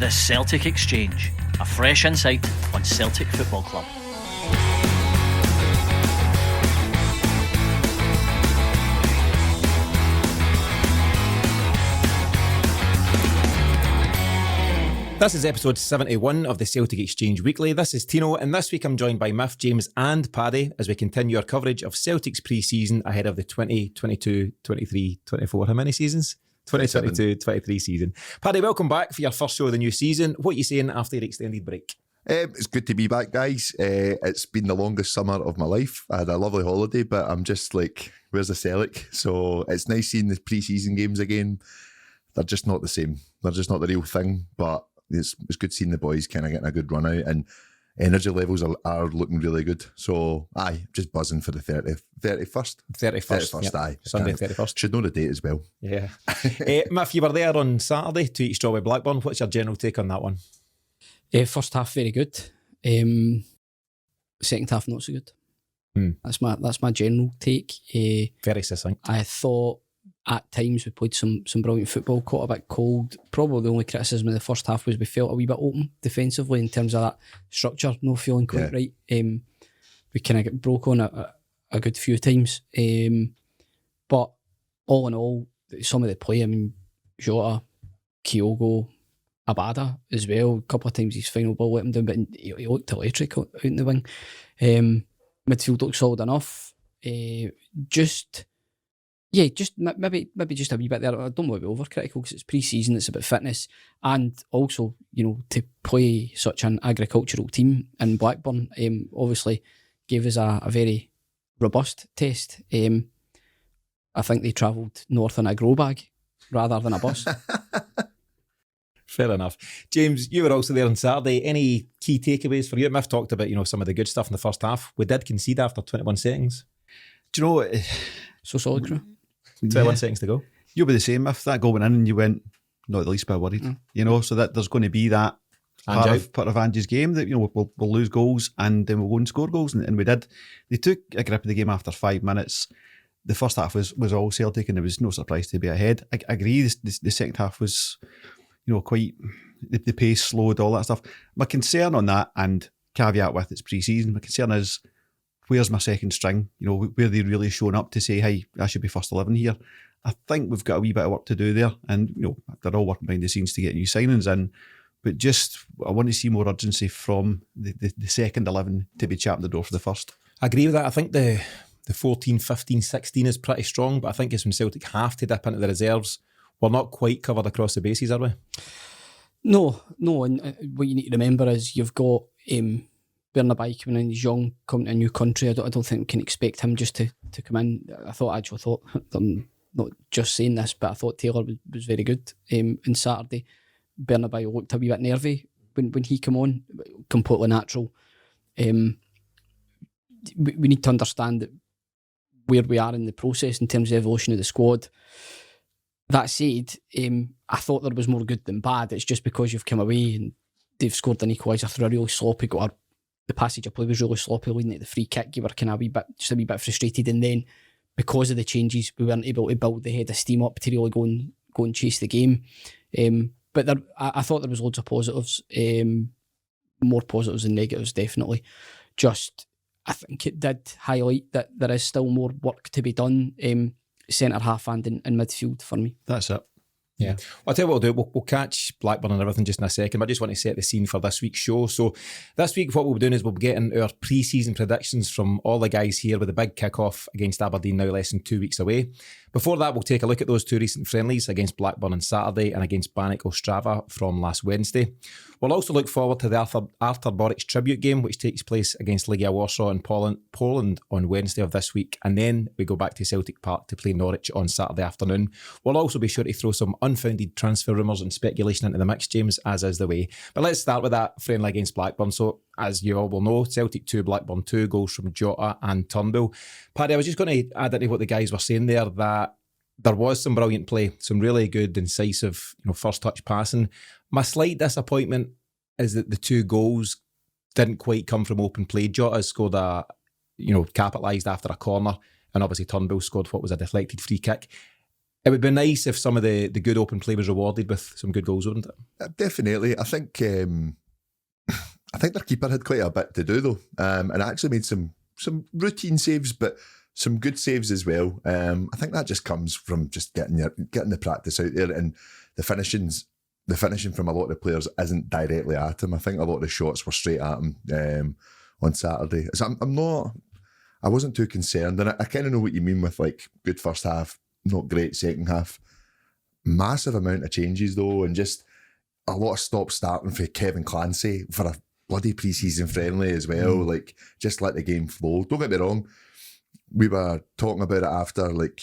The Celtic Exchange, a fresh insight on Celtic Football Club. This is episode 71 of the Celtic Exchange Weekly. This is Tino, and this week I'm joined by Miff, James and Paddy as we continue our coverage of Celtic's pre-season ahead of the 2022, 23, 24, how many seasons? 2022-23 season. Paddy, welcome back for your first show of the new season. What are you saying after your extended break? It's good to be back, guys. It's been the longest summer of my life. I had a lovely holiday, but I'm just like, where's the Celtic? So it's nice seeing the pre-season games again. They're just not the same. They're just not the real thing, but it's good seeing the boys kind of getting a good run out, and energy levels are looking really good. So, just buzzing for the 31st. 31st, yep. aye. Sunday 31st. Should know the date as well. Yeah. Miff, you were there on Saturday to eat straw with Blackburn. What's your general take on that one? First half, very good. Second half, not so good. That's my general take. Very succinct. I thought at times we played some brilliant football, caught a bit cold. Probably the only criticism of the first half was we felt a wee bit open defensively in terms of that structure, no feeling quite right. We kind of broke on a good few times. But all in all, some of the play, I mean, Jota, Kyogo, Abada as well. A couple of times his final ball let him down, but he looked electric out in the wing. Midfield looked solid enough. Maybe just a wee bit there. I don't want to be overcritical because it's pre-season, it's about fitness, and also, to play such an agricultural team in Blackburn, obviously gave us a very robust test. I think they travelled north in a grow bag rather than a bus. Fair enough. James, you were also there on Saturday. Any key takeaways for you? Miff talked about, some of the good stuff in the first half. We did concede after 21 seconds. Do you know what? So solid, crew. 21 seconds to go. You'll be the same if that goal went in and you went, not the least bit worried. So that there's going to be that part of Ange's game that, we'll lose goals and then we'll go and score goals. And we did. They took a grip of the game after 5 minutes. The first half was all Celtic and there was no surprise to be ahead. I agree, the second half was, quite, the pace slowed, all that stuff. My concern on that, and caveat with it's pre-season, my concern is, where's my second string? Where they really showing up to say, hey, I should be first 11 here. I think we've got a wee bit of work to do there. And, they're all working behind the scenes to get new signings in. But I want to see more urgency from the second 11 to be champing the door for the first. I agree with that. I think the 14, 15, 16 is pretty strong, but I think it's when Celtic have to dip into the reserves. We're not quite covered across the bases, are we? No. And what you need to remember is you've got Bernabei coming in, he's young, coming to a new country. I don't think we can expect him just to come in. I'm not just saying this, but I thought Taylor was very good on Saturday. Bernabei looked a wee bit nervy when he came on, completely natural. We need to understand that where we are in the process in terms of the evolution of the squad. That said, I thought there was more good than bad. It's just because you've come away and they've scored an equaliser through a really sloppy goal. The passage of play was really sloppy, leading at the free kick. You were kind of a wee bit frustrated, and then because of the changes, we weren't able to build the head of steam up to really go and chase the game. But I thought there was loads of positives, more positives than negatives, definitely. Just, I think it did highlight that there is still more work to be done, centre half and in midfield for me. That's it. Yeah. Well, I'll tell you what we'll do. We'll catch Blackburn and everything just in a second, but I just want to set the scene for this week's show. So this week what we'll be doing is we'll be getting our pre-season predictions from all the guys here with a big kick-off against Aberdeen now less than 2 weeks away. Before that, we'll take a look at those two recent friendlies against Blackburn on Saturday and against Banik Ostrava from last Wednesday. We'll also look forward to the Artur Boruc tribute game, which takes place against Legia Warsaw in Poland on Wednesday of this week. And then we go back to Celtic Park to play Norwich on Saturday afternoon. We'll also be sure to throw some unfounded transfer rumours and speculation into the mix, James, as is the way. But let's start with that friendly against Blackburn. So, as you all will know, Celtic 2, Blackburn 2, goals from Jota and Turnbull. Paddy, I was just going to add into what the guys were saying there, that there was some brilliant play, some really good, incisive, first touch passing. My slight disappointment is that the two goals didn't quite come from open play. Jota scored capitalised after a corner, and obviously Turnbull scored what was a deflected free kick. It would be nice if some of the good open play was rewarded with some good goals, wouldn't it? Definitely. I think their keeper had quite a bit to do though, and actually made some routine saves, but some good saves as well. I think that just comes from just getting the practice out there, and the finishing from a lot of the players isn't directly at him. I think a lot of the shots were straight at him on Saturday. So I wasn't too concerned, and I kind of know what you mean with like good first half, not great second half. Massive amount of changes though, and just a lot of stop starting for Kevin Clancy for a bloody pre-season friendly as well. Like, just let the game flow. Don't get me wrong, we were talking about it after, like,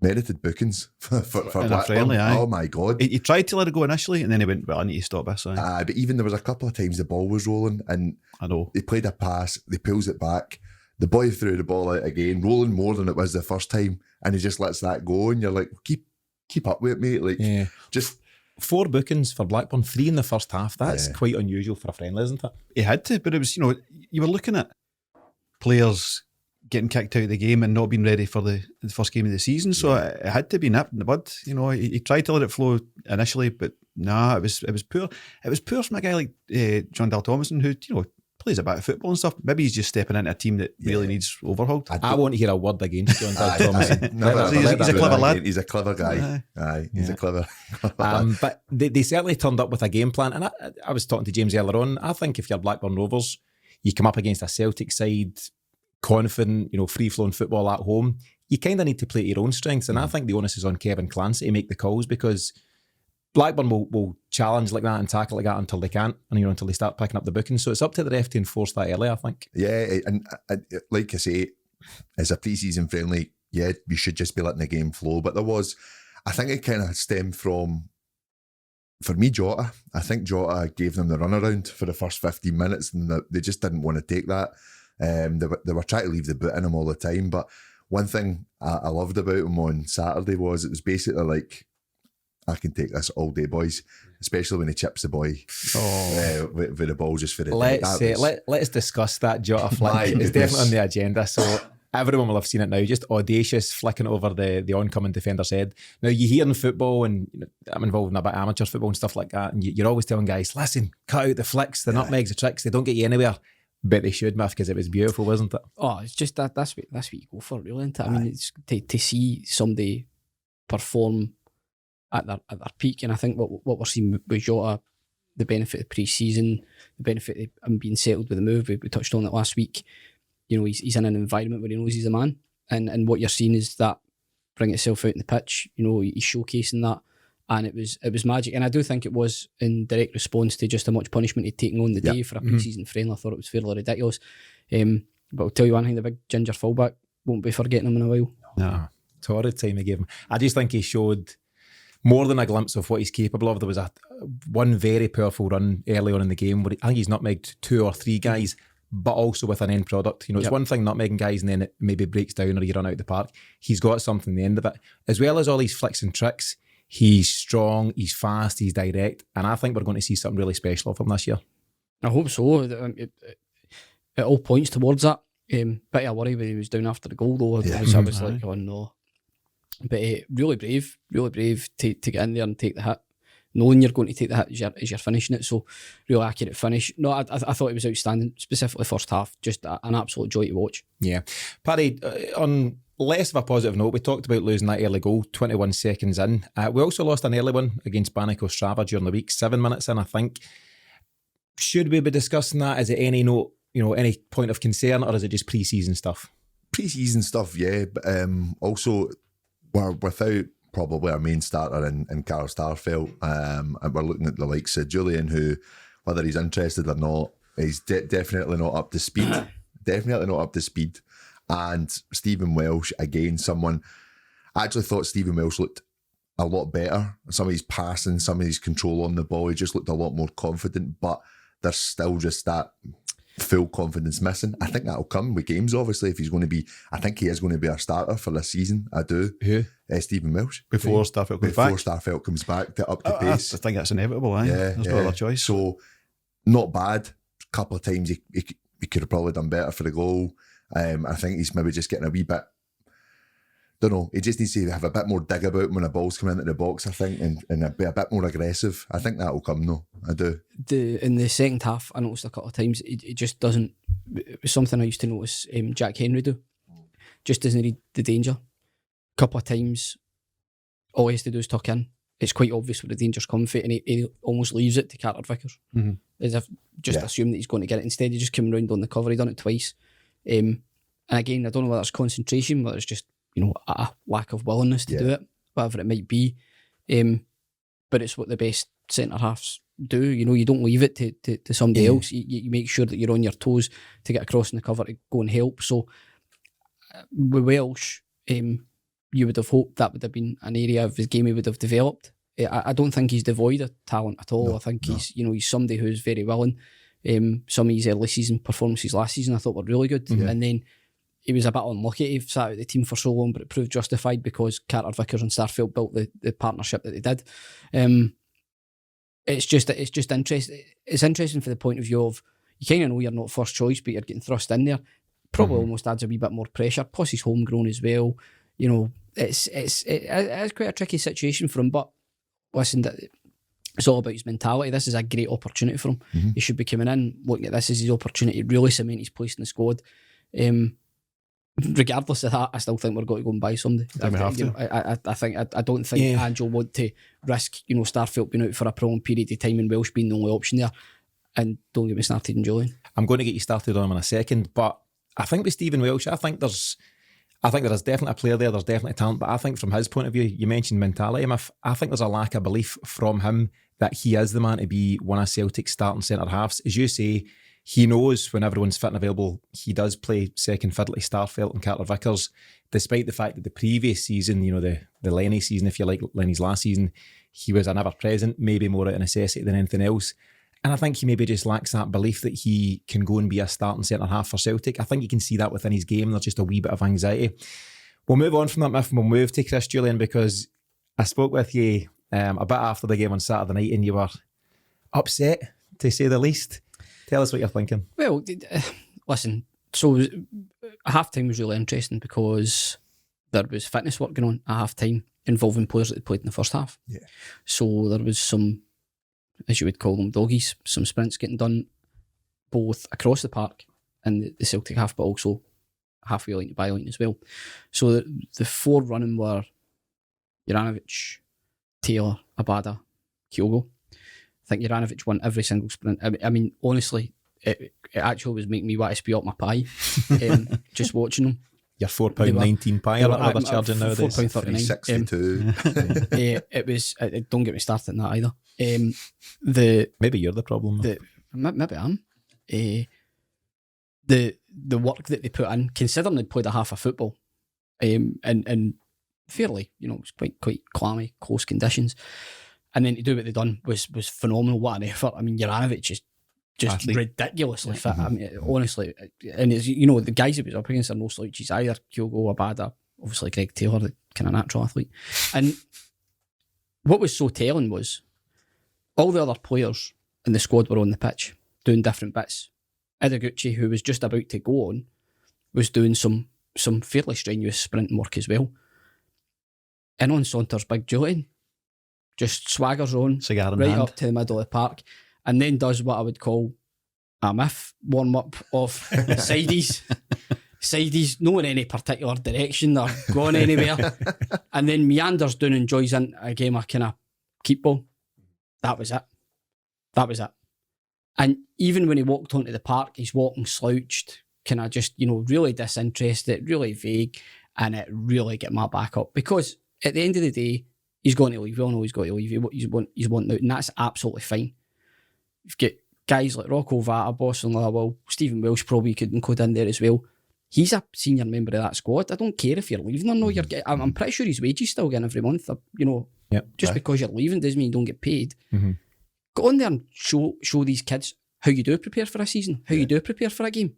merited bookings for Blackburn. Friendly, aye. Oh my God. He tried to let it go initially, and then he went, well, I need to stop this. But even there was a couple of times the ball was rolling, and I know they played a pass, they pulls it back, the boy threw the ball out again, rolling more than it was the first time, and he just lets that go, and you're like, keep up with it, mate. Like, just 4 bookings for Blackburn, 3 in the first half. That's quite unusual for a friendly, isn't it? he had to, but it was, you were looking at players getting kicked out of the game and not being ready for the first game of the season, so it had to be nipped in the bud. He tried to let it flow initially, but nah, it was poor. It was poor from a guy like John Dal Thomason, who plays a bit of football and stuff. Maybe he's just stepping into a team that really needs overhauled. I want to hear a word against John Dal Thomason. He's a clever lad. He's a clever guy. Aye, he's a clever lad. But they certainly turned up with a game plan, and I was talking to James earlier on. I think if you're Blackburn Rovers, you come up against a Celtic side, confident, free-flowing football at home, you kind of need to play to your own strengths, and I think the onus is on Kevin Clancy to make the calls, because Blackburn will challenge like that and tackle like that until they can't, and until they start picking up the bookings. So it's up to the ref to enforce that early, I think. Yeah, and like I say, as a pre-season friendly, we should just be letting the game flow. But I think it kind of stemmed from, for me, Jota. I think Jota gave them the runaround for the first 15 minutes, and they just didn't want to take that. They were trying to leave the boot in him all the time. But one thing I loved about him on Saturday was it was basically like, I can take this all day, boys. Especially when he chips the boy with the ball just for the let's discuss that Jota flick. It's definitely on the agenda. So everyone will have seen it now. Just audacious flicking over the oncoming defender's head. Now, you hear in football, and I'm involved in a bit of amateur football and stuff like that, and you're always telling guys, listen, cut out the flicks, the nutmegs, the tricks. They don't get you anywhere. Bet they should, Miff, because it was beautiful, wasn't it? Oh, it's just that's what you go for, really, isn't it? I mean, it's to see somebody perform at their peak, and I think what we're seeing with Jota, the benefit of pre-season, the benefit of him being settled with the move, we touched on it last week. He's in an environment where he knows he's a man, and what you're seeing is that bring itself out in the pitch. He's showcasing that, and it was magic. And I do think it was in direct response to just how much punishment he'd taken on the day for a pre-season friendly. I thought it was fairly ridiculous. But I'll tell you one thing, the big ginger fullback, won't be forgetting him in a while. No, torrid time he gave him. I just think he showed more than a glimpse of what he's capable of. There was one very powerful run early on in the game where I think he's nutmegged 2 or 3 guys, but also with an end product. It's one thing nutmegging guys and then it maybe breaks down or you run out of the park. He's got something at the end of it. As well as all these flicks and tricks, he's strong, he's fast, he's direct, and I think we're going to see something really special of him this year. I hope so. It all points towards that. Bit of a worry when he was down after the goal, though. I was like, oh no. But really brave to get in there and take the hit, knowing you're going to take the hit as you're finishing it. So, real accurate finish. No, I thought it was outstanding, specifically first half. Just an absolute joy to watch. Yeah. Paddy, on less of a positive note, we talked about losing that early goal 21 seconds in. We also lost an early one against Banik Ostrava during the week, 7 minutes in, I think. Should we be discussing that? Is it any note, any point of concern, or is it just pre-season stuff? Pre-season stuff, yeah. But also, we're without probably our main starter in Carl Starfelt, and we're looking at the likes of Julien, who, whether he's interested or not, he's definitely not up to speed. Definitely not up to speed. And Stephen Welsh, again, I actually thought Stephen Welsh looked a lot better. Some of his passing, some of his control on the ball, he just looked a lot more confident, but there's still just that full confidence missing. I think that'll come with games, obviously, if he's going to be, I think he is going to be our starter for this season. I do. Who? Stephen Welsh. Before Starfelt comes back to up the pace. I think that's inevitable, eh? There's no other choice. So, not bad. A couple of times he could have probably done better for the goal. I think he's maybe just getting a wee bit, don't know. He just needs to have a bit more dig about him when a ball's coming into the box, I think, and be a bit more aggressive. I think that'll come though. I do. In the second half, I noticed a couple of times it just doesn't. It was something I used to notice Jack Henry do. Just doesn't read the danger. Couple of times, all he has to do is tuck in. It's quite obvious where the danger's coming from, and he almost leaves it to Carter Vickers, as if just assume that he's going to get it. Instead, he's just coming round on the cover. He done it twice, and again, I don't know whether it's concentration, whether it's just a lack of willingness to do it, whatever it might be. But it's what the best centre halves do. You don't leave it to somebody else. You make sure that you're on your toes to get across in the cover to go and help. So with Welsh, you would have hoped that would have been an area of his game he would have developed. I don't think he's devoid of talent at all. I think he's somebody who's very willing. Some of his early season performances last season I thought were really good, and then he was a bit unlucky to sat out the team for so long, but it proved justified because Carter Vickers and Starfelt built the partnership that they did. It's just interesting. It's interesting for the point of view of you kind of know you're not first choice, but you're getting thrust in there. Probably almost adds a wee bit more pressure. Plus he's homegrown as well. It's quite a tricky situation for him. But listen, it's all about his mentality. This is a great opportunity for him. He should be coming in looking at this as his opportunity to really cement his place in the squad. Regardless of that, I still think we're going to go and buy somebody. I don't think Ange will want to risk Starfelt being out for a prolonged period of time and Welsh being the only option there. And don't get me started on Julien. I'm going to get you started on him in a second, but I think with Stephen Welsh, I think there is definitely a player there, there's definitely talent, but I think from his point of view, you mentioned mentality, I think there's a lack of belief from him that he is the man to be one of Celtic's starting centre halves. As you say, he knows when everyone's fit and available, he does play second fiddle to Starfelt and Carter Vickers, despite the fact that the previous season, the Lenny season, if you like, Lenny's last season, he was an ever-present, maybe more out of necessity than anything else. And I think he maybe just lacks that belief that he can go and be a starting centre-half for Celtic. I think you can see that within his game. There's just a wee bit of anxiety. We'll move on from that, Miff, and we'll move to Chris Julien, because I spoke with you a bit after the game on Saturday night and you were upset, to say the least. Tell us what you're thinking. Well, listen, so half-time was really interesting because there was fitness work going on at half-time involving players that had played in the first half. Yeah. So there was some, as you would call them, doggies, some sprints getting done both across the park and the Celtic half, but also halfway line to byline as well. So the four running were Juranovic, Taylor, Abada, Kyogo. I think Juranovic won every single sprint. I mean, honestly, it actually was making me want to spew up my pie just watching them. Your £4.19 pie, or whatever they're charging nowadays. £4.39. It was. Don't get me started on that either. Maybe you're the problem. Maybe I am. The work that they put in, considering they played a half of football, and fairly, it was quite clammy, close conditions, and then to do what they done was phenomenal. What an effort! I mean, Juranovic is just ridiculously fit. I mean, honestly, and it's, the guys that was up against are no slouches either. Kyogo, Abada, obviously Greg Taylor, the kind of natural athlete. And what was so telling was all the other players in the squad were on the pitch doing different bits. Idaguchi, who was just about to go on, was doing some fairly strenuous sprinting work as well. And on saunters big Julien, just swaggers on, cigar in right hand, up to the middle of the park, and then does what I would call a myth warm-up of sideys, no in any particular direction or going anywhere, and then meanders down and joins in a game of kind of keep ball. That was it. And even when he walked onto the park, he's walking slouched, kind of just, really disinterested, really vague, and it really get my back up. Because at the end of the day, he's going to leave. We all know he's got to leave. He's wanting out, and that's absolutely fine. You've got guys like Rocco Vata, Boston Lawwell, Stephen Welsh probably could include in there as well. He's a senior member of that squad. I don't care if you're leaving or no. I'm pretty sure his wages still getting every month. Just because you're leaving doesn't mean you don't get paid. Mm-hmm. Go on there and show these kids how you do prepare for a season, how you do prepare for a game.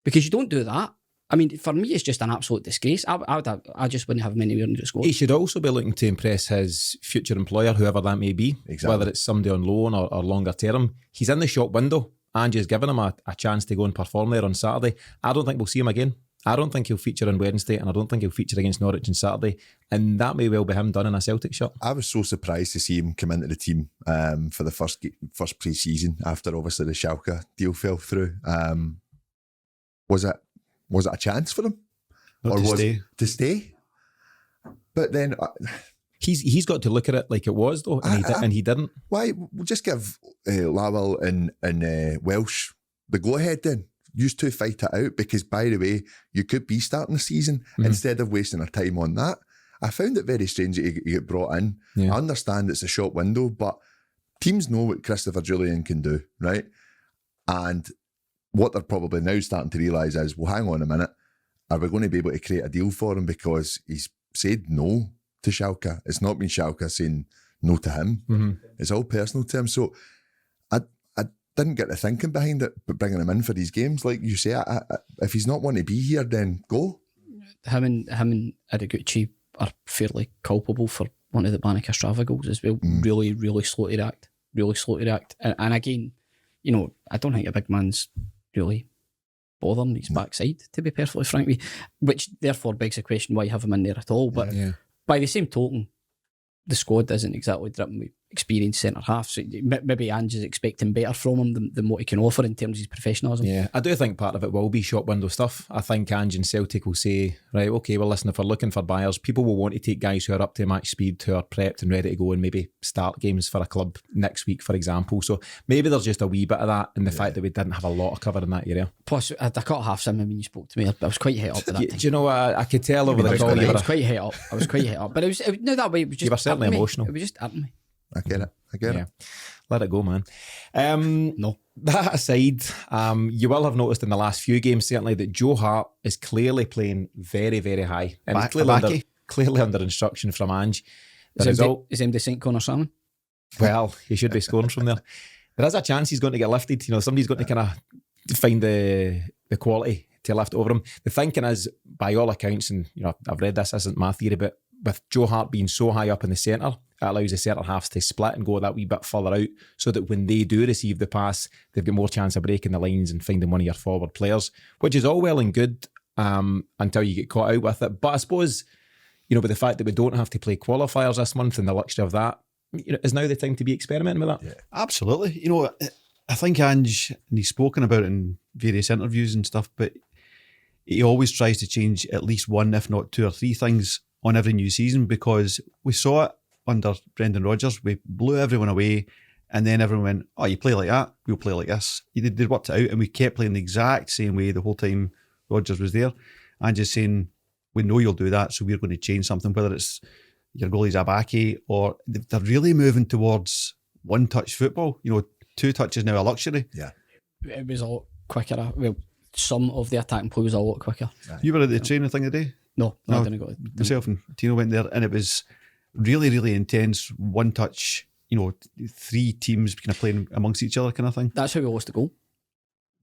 Because you don't do that. I mean, for me, it's just an absolute disgrace. I just wouldn't have him anywhere in the squad. He should also be looking to impress his future employer, whoever that may be, whether it's somebody on loan or longer term. He's in the shop window. Ange has given him a chance to go and perform there on Saturday. I don't think we'll see him again. I don't think he'll feature on Wednesday, and I don't think he'll feature against Norwich on Saturday, and that may well be him done in a Celtic shirt. I was so surprised to see him come into the team for the first pre-season after obviously the Schalke deal fell through. Was it a chance for him? Not to stay. To stay? But then he's got to look at it like it was though, and he didn't. Why? We'll just give Lawwell and Welsh the go-ahead then. Used to fight it out, because by the way, you could be starting the season instead of wasting our time on that. I found it very strange that he get brought in. Yeah. I understand it's a short window, but teams know what Christopher Julien can do, right? And what they're probably now starting to realise is, well, hang on a minute, are we going to be able to create a deal for him, because he's said no to Schalke? It's not been Schalke saying no to him. It's all personal to him. So I didn't get the thinking behind it, but bringing him in for these games, like you say, if he's not wanting to be here, then go. Him and Ideguchi are fairly culpable for one of the Banik Ostrava goals as well. Really, really slow to react. And again, you know, I don't think a big man's really bothering his backside, to be perfectly frank with you, which therefore begs the question, why have him in there at all? But by the same token, the squad isn't exactly dripping with experienced centre-half, so maybe Ange is expecting better from him than what he can offer in terms of his professionalism. Yeah, I do think part of it will be shop window stuff. I think Ange and Celtic will say, right, okay, well listen, if we're looking for buyers, people will want to take guys who are up to match speed, who are prepped and ready to go and maybe start games for a club next week, for example. So maybe there's just a wee bit of that in the fact that we didn't have a lot of cover in that area. Plus, I caught half sim when you spoke to me. I was quite hit up with that. Do you know what? I could tell over the call. I was quite hit up. But it was no, that way. It was just, you were certainly emotional. It was just hurting me. I get it. Let it go, man. No. That aside, you will have noticed in the last few games, certainly, that Joe Hart is clearly playing very, very high. And he's clearly under instruction from Ange. Is him the St. Connor salmon? Well, he should be scoring from there. There is a chance he's going to get lifted. You know, somebody's going to kind of find the quality to lift over him. The thinking is, by all accounts, and you know, I've read this isn't my theory, but with Joe Hart being so high up in the centre, it allows the centre halves to split and go that wee bit further out, so that when they do receive the pass, they've got more chance of breaking the lines and finding one of your forward players, which is all well and good until you get caught out with it. But I suppose, you know, with the fact that we don't have to play qualifiers this month and the luxury of that, you know, is now the time to be experimenting with that? Yeah, absolutely. You know, I think Ange, and he's spoken about it in various interviews and stuff, but he always tries to change at least one, if not two or three things on every new season, because we saw it under Brendan Rodgers. We blew everyone away, and then everyone went, oh, you play like that, we'll play like this. They worked it out, and we kept playing the exact same way the whole time Rodgers was there. And just saying, we know you'll do that, so we're going to change something, whether it's your goalie's Abaki, or they're really moving towards one-touch football. You know, 2 touches now a luxury. Yeah. It was a lot quicker. Well, some of the attacking play was a lot quicker. You were at the training thing today? No, I didn't go. Myself and Tino went there, and it was really, really intense. One touch, you know, 3 teams kind of playing amongst each other, kind of thing. That's how we lost the goal.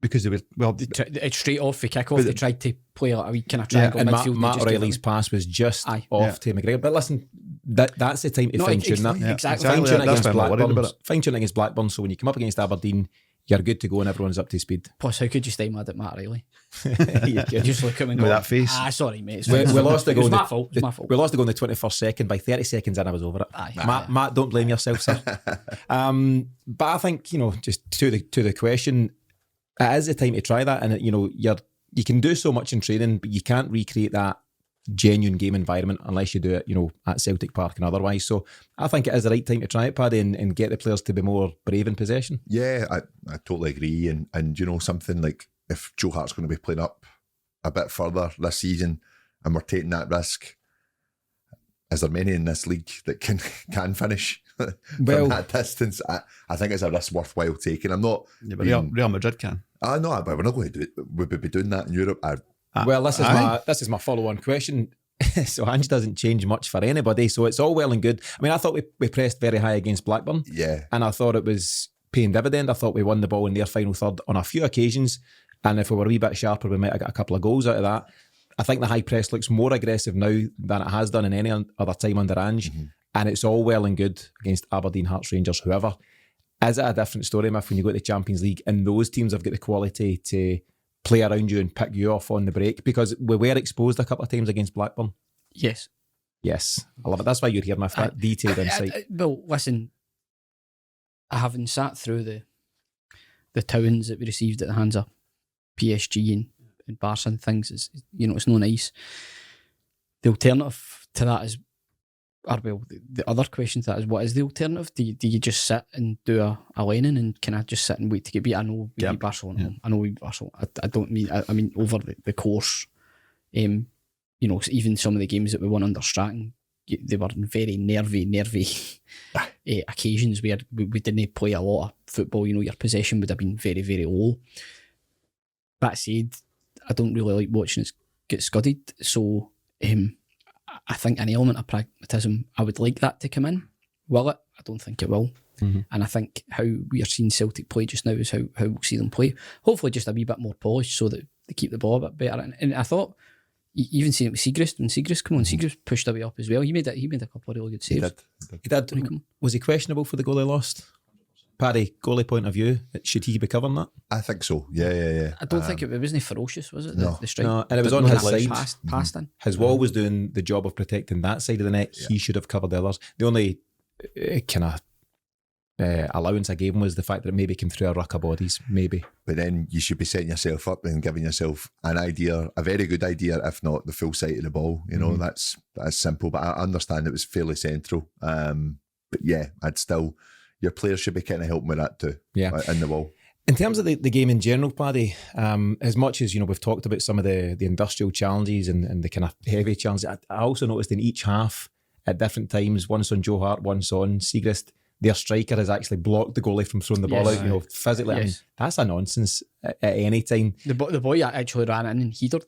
Because they were, well, it's straight off the kick-off. They tried to play like a wee kind of triangle and midfield. Matt O'Reilly's pass was just off to McGregor. But listen, that's the time to fine-tune that. Exactly. Fine-tune against Blackburn, so when you come up against Aberdeen, you're good to go and everyone's up to speed. Plus, how could you stay mad at Matt O'Reilly? You just look at him and with go, that face. Sorry, mate. We lost the goal. It was my fault. It was my fault. We lost the goal in the 21st second. By 30 seconds in, I was over it. Matt, don't blame yourself, sir. But I think, you know, just to the question, it is the time to try that, and you know, you can do so much in training, but you can't recreate that genuine game environment unless you do it, you know, at Celtic Park and otherwise. So I think it is the right time to try it, Paddy, and get the players to be more brave in possession. Yeah, I totally agree. And you know, something like if Joe Hart's going to be playing up a bit further this season and we're taking that risk, is there many in this league that can finish from that distance? I think it's a risk worthwhile taking. I'm not... Yeah, but Real Madrid can. I know, but we're not going to do it. We'll be doing that in Europe. Well, this is my follow-on question. So Ange doesn't change much for anybody, so it's all well and good. I mean, I thought we pressed very high against Blackburn. Yeah. And I thought it was paying dividend. I thought we won the ball in their final third on a few occasions, and if we were a wee bit sharper, we might have got a couple of goals out of that. I think the high press looks more aggressive now than it has done in any other time under Ange, and it's all well and good against Aberdeen, Hearts, Rangers, whoever. Is it a different story, Miff, when you go to the Champions League and those teams have got the quality to play around you and pick you off on the break? Because we were exposed a couple of times against Blackburn. Yes. Yes, I love it. That's why you're here, with that detailed insight. Well, listen, having sat through the towings that we received at the hands of PSG and Barca and things, it's no nice. The alternative to that is, the other question to that is, what is the alternative? Do you just sit and do a Lennon and can I just sit and wait to get beat? I know we beat Barcelona. Yeah. I know we beat Barcelona. I don't mean, I mean over the course. Even some of the games that we won under Stratton, they were very nervy occasions where we didn't play a lot of football. Your possession would have been very, very low. That said, I don't really like watching us get scudded. So I think an element of pragmatism, I would like that to come in. Will it? I don't think it will. Mm-hmm. And I think how we are seeing Celtic play just now is how we'll see them play. Hopefully just a wee bit more polished so that they keep the ball a bit better. And I thought, even seeing it with Siegrist, when Siegrist come on, Siegrist pushed away up as well. He made a couple of really good saves. He did. Was he questionable for the goal they lost? Paddy, goalie point of view, should he be covering that? I think so. Yeah. I don't think it wasn't ferocious, was it? No. The strike. No, and it was on his side. Passed in. His wall was doing the job of protecting that side of the net. Yeah. He should have covered the others. The only kind of allowance I gave him was the fact that it maybe came through a ruck of bodies, maybe. But then you should be setting yourself up and giving yourself an idea, a very good idea, if not the full sight of the ball. That's simple, but I understand it was fairly central. But yeah, your players should be kind of helping with that too. Yeah, in the ball. In terms of the game in general, Paddy, as much as we've talked about some of the industrial challenges and the kind of heavy challenges, I also noticed in each half at different times, once on Joe Hart, once on Siegrist, their striker has actually blocked the goalie from throwing the ball out, physically. Yes. I mean, that's a nonsense at any time. The boy actually ran in and headered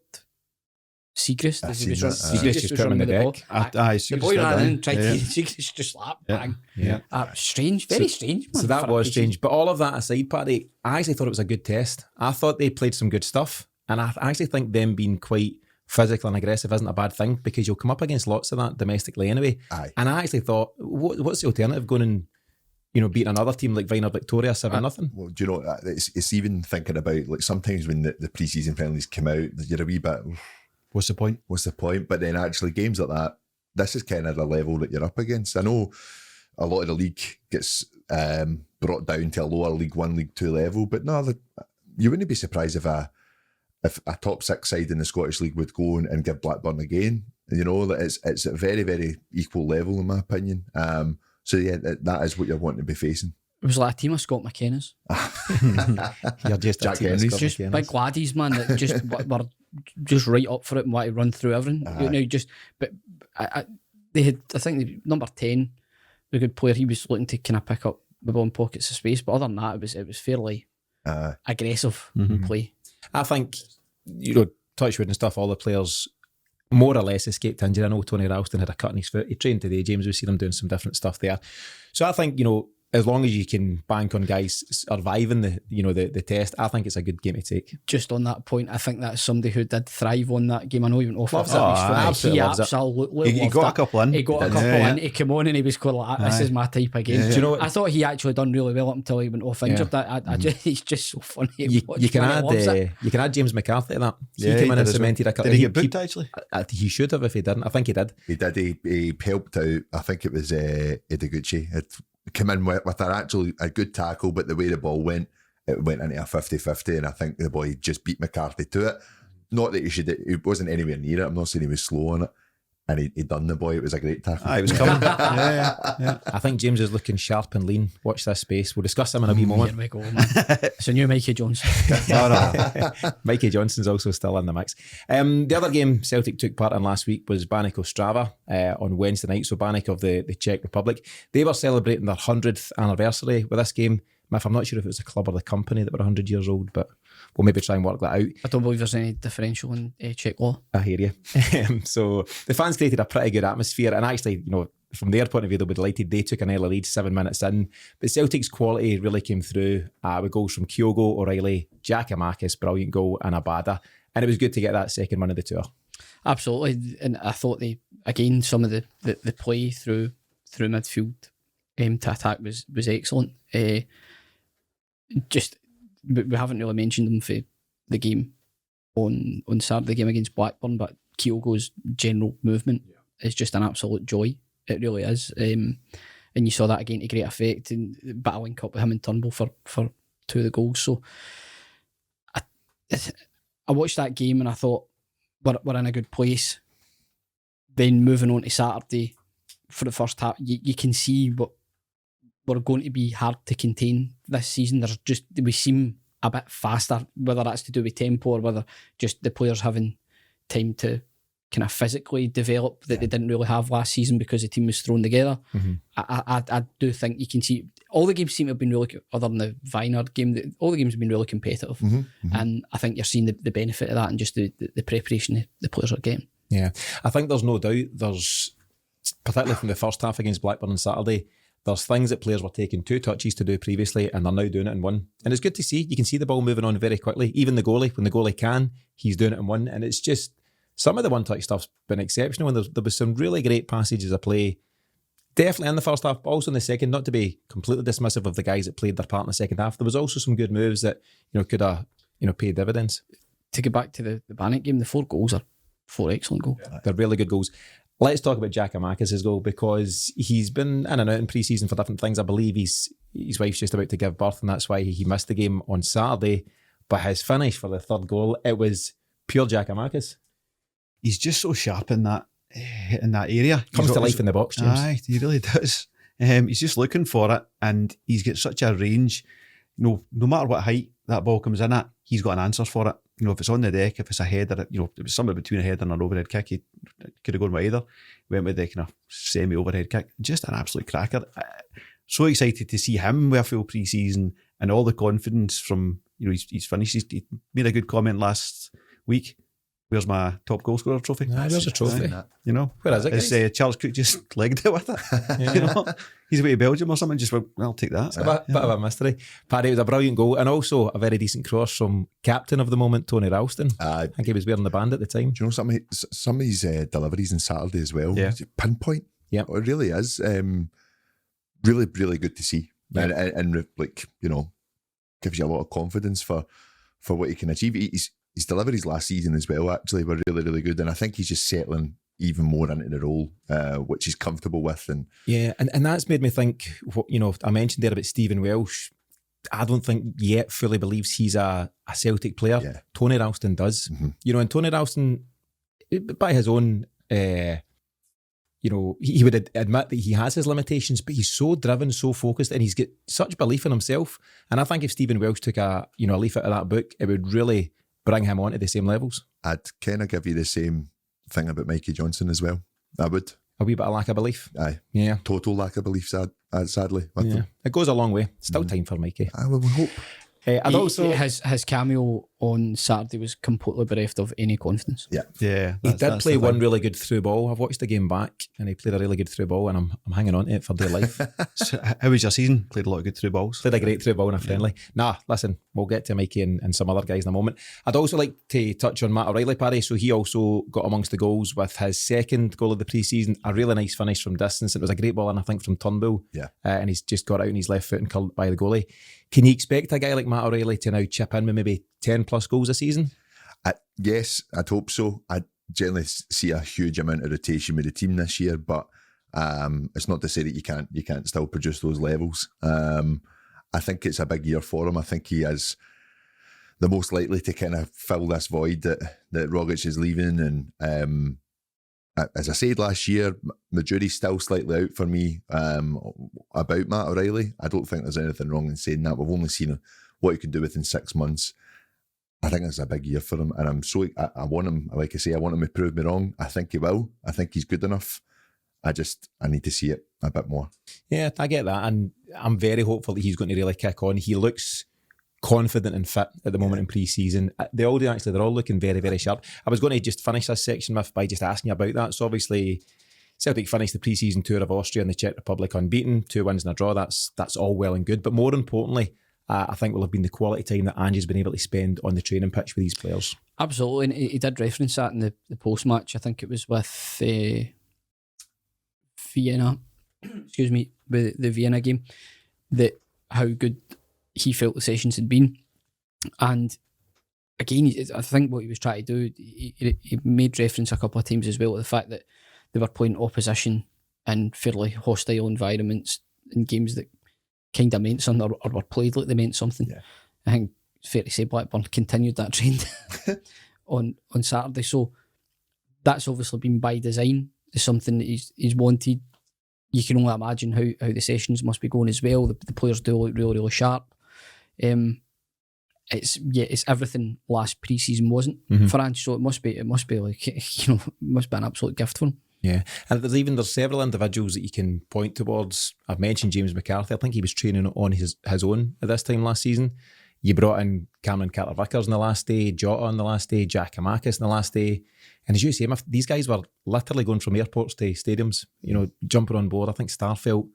Siegrist. Siegrist just put him in the deck. The boy ran in and tried to Siegrist just slapped, bang. Yeah. Strange, very strange. Man, so that was strange. But all of that aside, Paddy, I actually thought it was a good test. I thought they played some good stuff. And I actually think them being quite physical and aggressive isn't a bad thing because you'll come up against lots of that domestically anyway. Aye. And I actually thought, what's the alternative going and beating another team like Viner Victoria 7-0. Well, do you know, it's even thinking about, like, sometimes when the pre-season friendlies come out, you're a wee bit, what's the point? But then actually games like that, this is kind of the level that you're up against. I know a lot of the league gets brought down to a lower League 1, League 2 level, but no, you wouldn't be surprised if a top six side in the Scottish League would go and give Blackburn a game. It's a very, very equal level in my opinion. So yeah, that is what you're wanting to be facing. It was like a team of Scott McKenna's. You're just Jack Henry's. Just big laddies, man, that just were just right up for it and want to run through everything. They had, I think, number 10, the good player, he was looking to kind of pick up the ball in pockets of space, but other than that, it was fairly aggressive play. I think, touchwood and stuff, all the players more or less escaped injury. I know Tony Ralston had a cut in his foot. He trained today, James. We've seen him doing some different stuff there. So I think, as long as you can bank on guys surviving the test, I think it's a good game to take. Just on that point, I think that's somebody who did thrive on that game. I know he went off loves it. Absolutely he loves absolutely he got a couple in. He got a couple in. He came on and he was going like, this is my type of game. Do you know I thought he actually done really well up until he went off injured. He's just so funny. You can add James McCarthy to that. He came in and cemented a couple. Did he get booked actually? He should have if he didn't. I think he did. He did. He helped out. I think it was Ideguchi. It came in with a good tackle, but the way the ball went, it went into a 50-50, and I think the boy just beat McCarthy to it. Not that he wasn't anywhere near it. I'm not saying he was slow on it. And he done the boy. It was a great tackle. He was coming. yeah. I think James is looking sharp and lean. Watch this space. We'll discuss him in a wee moment. Here we go, man. It's a new Mikey Johnson. Mikey Johnson's also still in the mix. The other game Celtic took part in last week was Banik Ostrava on Wednesday night. So Banik of the Czech Republic. They were celebrating their 100th anniversary with this game. Miff, I'm not sure if it was the club or the company that were 100 years old, but we'll maybe try and work that out. I don't believe there's any differential in Czech law. I hear you. So the fans created a pretty good atmosphere, and actually, from their point of view, they'll be delighted. They took an early lead 7 minutes in, but Celtic's quality really came through with goals from Kyogo, O'Reilly, Giacomakis, brilliant goal, and Abada, and it was good to get that second run of the tour. Absolutely, and I thought some of the play through midfield to attack was excellent. We haven't really mentioned them for the game on Saturday game against Blackburn, but Kyogo's general movement is just an absolute joy. It really is. And you saw that again to great effect in battling up with him and Turnbull for 2 of the goals. So I watched that game and I thought we're in a good place. Then moving on to Saturday for the first half, you can see what we're going to be hard to contain this season. We seem a bit faster, whether that's to do with tempo or whether just the players having time to kind of physically develop that they didn't really have last season because the team was thrown together. Mm-hmm. I do think you can see all the games seem to have been really, other than the Vineyard game, all the games have been really competitive. Mm-hmm. Mm-hmm. And I think you're seeing the benefit of that and just the preparation the players are getting. Yeah, I think there's no doubt particularly from the first half against Blackburn on Saturday, there's things that players were taking 2 touches to do previously and they're now doing it in 1. And it's good to see. You can see the ball moving on very quickly. Even the goalie, when the goalie can, he's doing it in 1. And it's just, some of the one-touch stuff's been exceptional, and there was some really great passages of play, definitely in the first half, but also in the second. Not to be completely dismissive of the guys that played their part in the second half. There was also some good moves that could have paid dividends. To get back to the Banik game, the 4 goals are 4 excellent goals. They're really good goals. Let's talk about Giakoumakis' goal, because he's been in and out in pre-season for different things. I believe his wife's just about to give birth, and that's why he missed the game on Saturday. But his finish for the 3rd goal, it was pure Giakoumakis. He's just so sharp in that area. Comes to life in the box, James. Aye, he really does. He's just looking for it, and he's got such a range. No matter what height that ball comes in at, he's got an answer for it. If it's on the deck, if it's a header, if it was somewhere between a header and an overhead kick, he could have gone with either. Went with the kind of semi-overhead kick. Just an absolute cracker. So excited to see him with a full pre-season and all the confidence from, he's finished. He made a good comment last week. Where's my top goal scorer trophy? There's a trophy. Where is it? It's Charles Cook just legged it with it. Yeah. He's away to Belgium or something. Just went, I'll take that. It's a bit of a mystery. Paddy, it was a brilliant goal, and also a very decent cross from captain of the moment, Tony Ralston. I think he was wearing the band at the time. Do you know some of his deliveries on Saturday as well? Yeah. Pinpoint. Yeah, it really is. Really, really good to see, and gives you a lot of confidence for what he can achieve. His deliveries last season as well actually were really, really good, and I think he's just settling even more into the role, which he's comfortable with. And that's made me think, I mentioned there about Stephen Welsh. I don't think yet fully believes he's a Celtic player. Yeah. Tony Ralston does. Mm-hmm. And Tony Ralston, by his own, he would admit that he has his limitations, but he's so driven, so focused, and he's got such belief in himself. And I think if Stephen Welsh took a leaf out of that book, it would really bring him on to the same levels. I'd kind of give you the same thing about Mikey Johnson as well. I would. A wee bit of lack of belief. Aye. Yeah. Total lack of belief, sadly. With yeah. them. It goes a long way. Still time for Mikey. I would hope. And also, his cameo on Saturday was completely bereft of any confidence. Yeah. He did play one really good through ball. I've watched the game back, and he played a really good through ball, and I'm hanging on to it for dear life. So how was your season? Played a lot of good through balls. Played a great through ball in a friendly. Nah, listen, we'll get to Mikey and some other guys in a moment. I'd also like to touch on Matt O'Reilly, Paddy. So he also got amongst the goals with his 2nd goal of the pre-season. A really nice finish from distance. It was a great ball, and I think from Turnbull. Yeah. And he's just got out on his left foot and curled by the goalie. Can you expect a guy like Matt O'Reilly to now chip in with maybe 10 plus goals a season? Yes, I'd hope so. I generally see a huge amount of rotation with the team this year, but it's not to say that you can't still produce those levels. I think it's a big year for him. I think he is the most likely to kind of fill this void that Rogic is leaving. And as I said last year, the jury's still slightly out for me about Matt O'Reilly. I don't think there's anything wrong in saying that. We've only seen what he can do within 6 months. I think it's a big year for him, and I want him, like I say, I want him to prove me wrong. I think he will. I think he's good enough. I need to see it a bit more. Yeah, I get that, and I'm very hopeful that he's going to really kick on. He looks confident and fit at the moment in pre-season. They all do actually. They're all looking very, very sharp. I was going to just finish this section by just asking you about that. So obviously, Celtic finished the pre-season tour of Austria and the Czech Republic unbeaten, 2 wins and a draw. That's all well and good, but more importantly, I think will have been the quality time that Ange has been able to spend on the training pitch with these players. Absolutely, and he did reference that in the post-match. I think it was with Vienna, with the Vienna game, that how good he felt the sessions had been. And again, I think what he was trying to do, he made reference a couple of times as well to the fact that they were playing opposition in fairly hostile environments in games that kind of meant something or were played like they meant something. Yeah. I think it's fair to say Blackburn continued that trend on Saturday. So that's obviously been by design. It's something that he's wanted. You can only imagine how the sessions must be going as well. The players do look really, really sharp. It's everything last pre-season wasn't for Ange, so it must be like, it must be an absolute gift for him. Yeah, and there's several individuals that you can point towards. I've mentioned James McCarthy. I think he was training on his own at this time last season. You brought in Cameron Carter-Vickers on the last day, Jota on the last day, Jack Amakis on the last day. And as you say, these guys were literally going from airports to stadiums, jumping on board. I think Starfelt,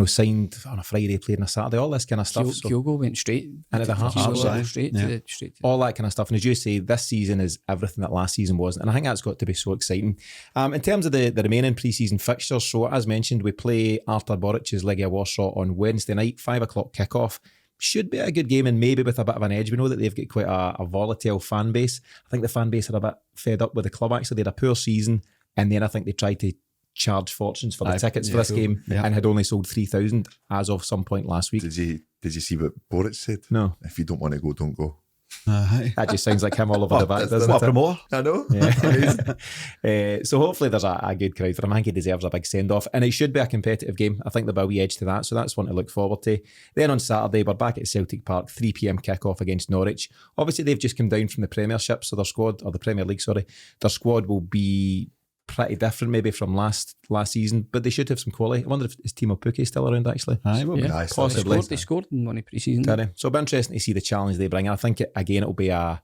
signed on a Friday, played on a Saturday, all this kind of stuff. Kyogo went straight into the heart. Straight to all that kind of stuff. And as you say, this season is everything that last season wasn't. And I think that's got to be so exciting. In terms of the remaining pre-season fixtures, so as mentioned, we play Artur Boric's Legia Warsaw on Wednesday night, 5 o'clock kickoff. Should be a good game and maybe with a bit of an edge. We know that they've got quite a volatile fan base. I think the fan base are a bit fed up with the club. Actually, they had a poor season and then I think they tried to charge fortunes for the tickets for this game and had only sold 3,000 as of some point last week. Did you see what Boruc said? No. If you don't want to go, don't go. That just sounds like him all over the back, doesn't What it? promoter? I know. Yeah. So hopefully there's a good crowd for him. I think he deserves a big send-off. And it should be a competitive game. I think there'll be a wee edge to that. So that's one to look forward to. Then on Saturday, we're back at Celtic Park, 3 p.m. kick-off against Norwich. Obviously, they've just come down from the Premiership, so their squad, or the Premier League, sorry, their squad will be pretty different maybe from last season, but they should have some quality. I wonder if is Timo Pukki still around actually. Aye, well, Nice. possibly. They scored in one pre-season. So it'll be interesting to see the challenge they bring. And I think it'll be a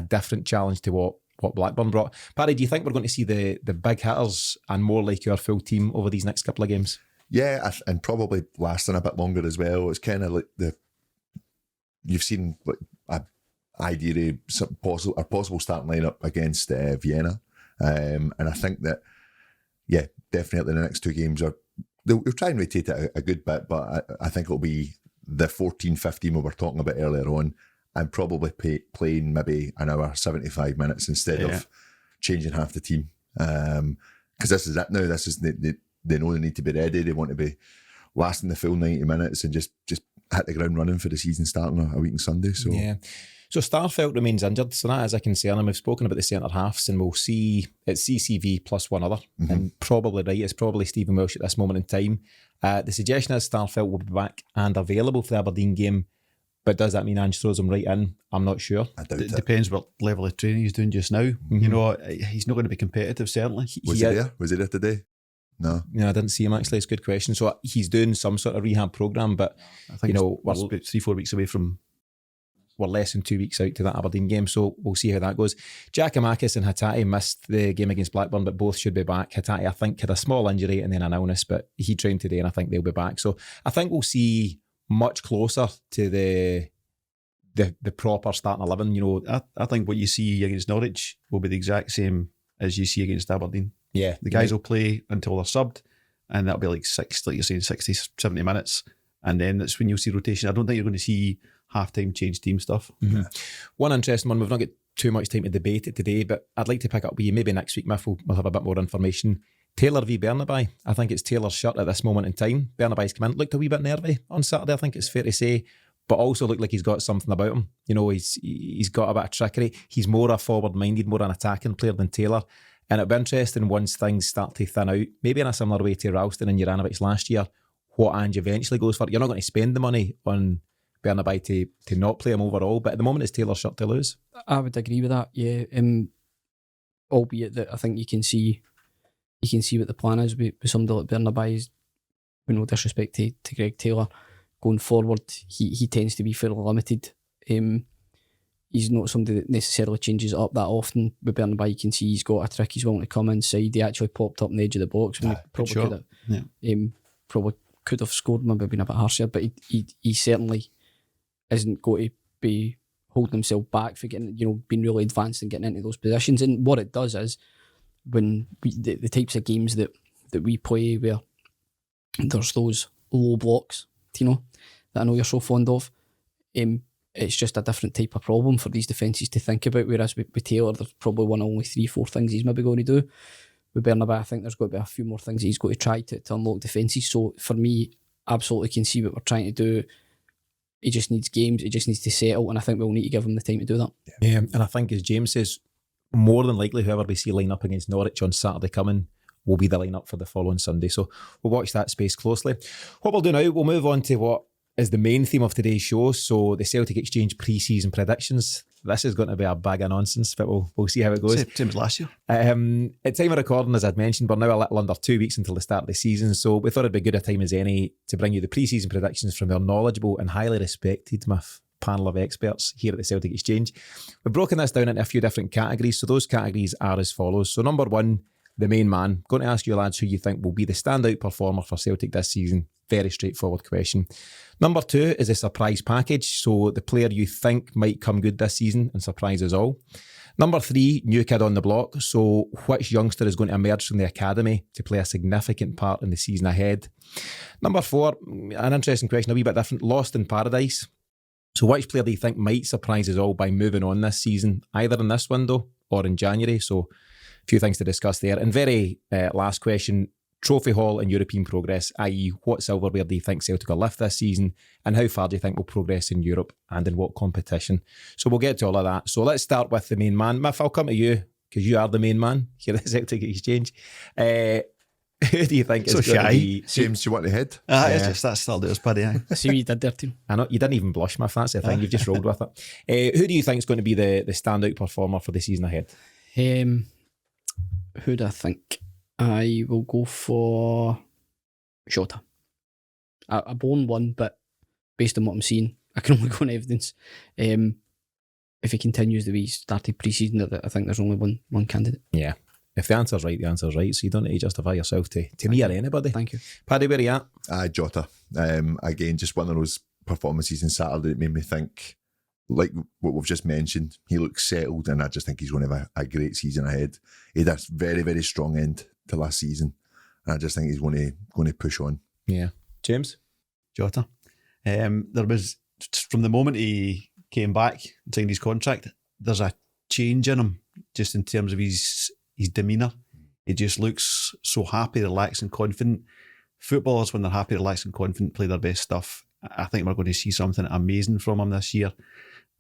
different challenge to what Blackburn brought. Paddy, do you think we're going to see the big hitters and more like our full team over these next couple of games? Yeah, and probably lasting a bit longer as well. It's kind of like you've seen like a idea of possible starting lineup against Vienna. And I think that, yeah, definitely the next two games they'll try and rotate it a good bit, but I think it'll be the 14-15 we were talking about earlier on, and probably playing maybe an hour, 75 minutes instead of changing half the team. Because this is it now. This is they know they need to be ready. They want to be lasting the full 90 minutes and just hit the ground running for the season starting a week on Sunday. So yeah. So Starfelt remains injured, so that is a concern. And we've spoken about the centre halves, and we'll see it's CCV plus one other, and probably right. It's probably Stephen Welsh at this moment in time. The suggestion is Starfelt will be back and available for the Aberdeen game, but does that mean Ange throws him right in? I'm not sure. I doubt It it. depends what level of training he's doing just now. He's not going to be competitive, certainly. Was he there? Was he there today? No. I didn't see him actually. It's a good question. So he's doing some sort of rehab programme, but I think we're it's about 3-4 weeks away from. We're less than 2 weeks out to that Aberdeen game, so we'll see how that goes. Jack Amakis and Hatate missed the game against Blackburn, but both should be back. Hatate, I think, had a small injury and then an illness, but he trained today and I think they'll be back. So I think we'll see much closer to the proper starting 11. I think what you see against Norwich will be the exact same as you see against Aberdeen. Yeah. The guys will play until they're subbed, and that'll be like you're saying, 60, 70 minutes. And then that's when you'll see rotation. I don't think you're going to see half-time change team stuff. Mm-hmm. One interesting one, we've not got too much time to debate it today, but I'd like to pick up with you maybe next week, Miff, we'll have a bit more information. Taylor v Bernaby. I think it's Taylor's shirt at this moment in time. Bernaby's come in, looked a wee bit nervy on Saturday, I think it's fair to say, but also looked like he's got something about him. He's got a bit of trickery. He's more a forward-minded, more an attacking player than Taylor. And it'll be interesting once things start to thin out, maybe in a similar way to Ralston and Juranovic last year, what Ange eventually goes for. You're not going to spend the money on Bernaby to not play him overall, but at the moment it's Taylor's shirt to lose. I would agree with that, yeah. Albeit that I think you can see what the plan is with somebody like Bernaby. With no disrespect to Greg Taylor, going forward, he tends to be fairly limited. He's not somebody that necessarily changes it up that often. With Bernaby, you can see he's got a trick. He's willing to come inside. He actually popped up on the edge of the box when he probably could have scored, maybe been a bit harsher, but he certainly isn't going to be holding himself back for getting, being really advanced and getting into those positions. And what it does is, when the types of games that we play where there's those low blocks, that I know you're so fond of, it it's just a different type of problem for these defences to think about, whereas with Taylor, there's probably one of only 3-4 things he's maybe going to do. With Bernabeu, I think there's got to be a few more things he's got to try to unlock defences. So for me, absolutely can see what we're trying to do. He just needs games, he just needs to settle, and I think we'll need to give him the time to do that. Yeah, and I think as James says, more than likely whoever we see line up against Norwich on Saturday coming will be the line-up for the following Sunday. So we'll watch that space closely. What we'll do now, we'll move on to what is the main theme of today's show. So the Celtic Exchange pre-season predictions. This is going to be a bag of nonsense, but we'll see how it goes. Same as last year. At time of recording, as I'd mentioned, we're now a little under 2 weeks until the start of the season, so we thought it'd be good a time as any to bring you the pre-season predictions from our knowledgeable and highly respected panel of experts here at the Celtic Exchange. We've broken this down into a few different categories, so those categories are as follows. So number one, the main man. Going to ask you lads who you think will be the standout performer for Celtic this season. Very straightforward question. Number two is a surprise package, so the player you think might come good this season and surprise us all. Number three, new kid on the block, so which youngster is going to emerge from the academy to play a significant part in the season ahead. Number four, an interesting question, a wee bit different, lost in paradise. So which player do you think might surprise us all by moving on this season, either in this window or in January? So a few things to discuss there. And very last question, Trophy Haul and European progress, i.e. what silverware do you think Celtic will lift this season, and how far do you think we'll progress in Europe and in what competition? So we'll get to all of that. So let's start with the main man. Miff, I'll come to you because you are the main man here at the Celtic Exchange. Who do you think So is going to shy. be... James, do you want to head? It's just that's still there's paddy. I see what you did there, team. I know, you didn't even blush, Miff, that's the thing. You've just rolled with it. Who do you think is going to be the standout performer for the season ahead? Who do I think? I will go for Jota. I born one, but based on what I'm seeing, I can only go on evidence. If he continues the way he started pre-season, I think there's only one candidate. Yeah. If the answer's right, the answer's right. So you don't need to justify yourself to me or anybody. Thank you. Paddy, where are you at? Jota. Again, just one of those performances on Saturday that made me think, like what we've just mentioned, he looks settled, and I just think he's going to have a great season ahead. He had a very, very strong end to last season, and I just think he's going to push on. Yeah. James? Jota. There was, from the moment he came back and signed his contract, there's a change in him, just in terms of his demeanour. He just looks so happy, relaxed and confident. Footballers, when they're happy, relaxed and confident, play their best stuff. I think we're going to see something amazing from him this year.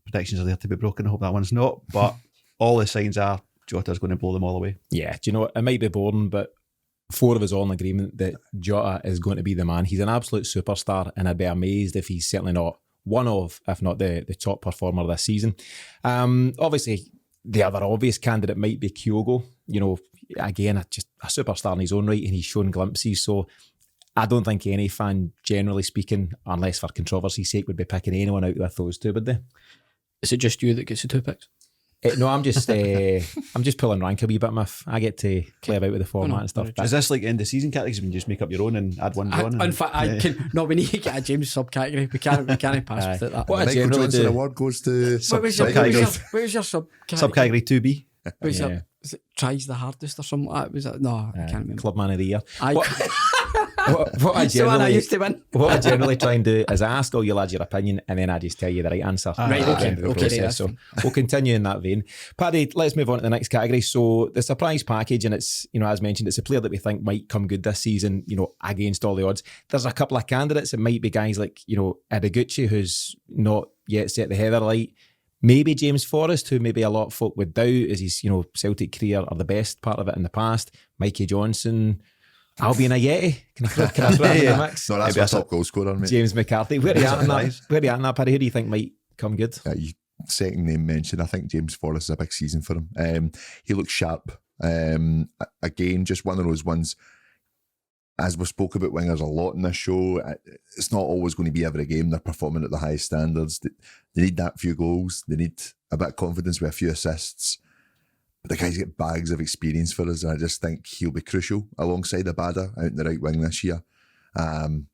Predictions are there to be broken. I hope that one's not, but all the signs are Jota's going to blow them all away. Yeah, do you know what? It might be boring, but four of us all in agreement that Jota is going to be the man. He's an absolute superstar, and I'd be amazed if he's certainly not one of, if not the top performer this season. Obviously, the other obvious candidate might be Kyogo. You know, again, just a superstar in his own right, and he's shown glimpses. So I don't think any fan, generally speaking, unless for controversy's sake, would be picking anyone out with those two, would they? Is it just you that gets the two picks? No, I'm just pulling rank a wee bit, Miff. I get to play about with the format and stuff. Is this like end of season categories when you just make up your own and add one on? In fact, we need to get a James subcategory. We can't pass without that. What I Michael generally Johnson do. award goes to What was your subcategory? Subcategory 2B. Was it tries the hardest or something like that? Was it? No, I can't remember. Club Man of the Year. What I used to win. What I generally try and do is I ask all you lads your opinion, and then I just tell you the right answer. Right, okay. So we'll continue in that vein. Paddy, let's move on to the next category. So the surprise package, and it's, you know, as mentioned, it's a player that we think might come good this season, you know, against all the odds. There's a couple of candidates. It might be guys like, you know, Ideguchi, who's not yet set the heather light. Maybe James Forrest, who maybe a lot of folk would doubt as his, you know, Celtic career or the best part of it in the past. Mikey Johnson, Albion Ayeti. Can I throw him in the mix? No, that's my top goal scorer, mate. James McCarthy. Where are you at on that? Where are you at on that, Paddy? Who do you think might come good? Second name mentioned, I think James Forrest is a big season for him. He looks sharp. Again, just one of those ones, as we spoke about wingers a lot in this show, it's not always going to be every game they're performing at the highest standards. They need that few goals. They need a bit of confidence with a few assists. But the guy's got bags of experience for us, and I just think he'll be crucial alongside Abada out in the right wing this year. I'd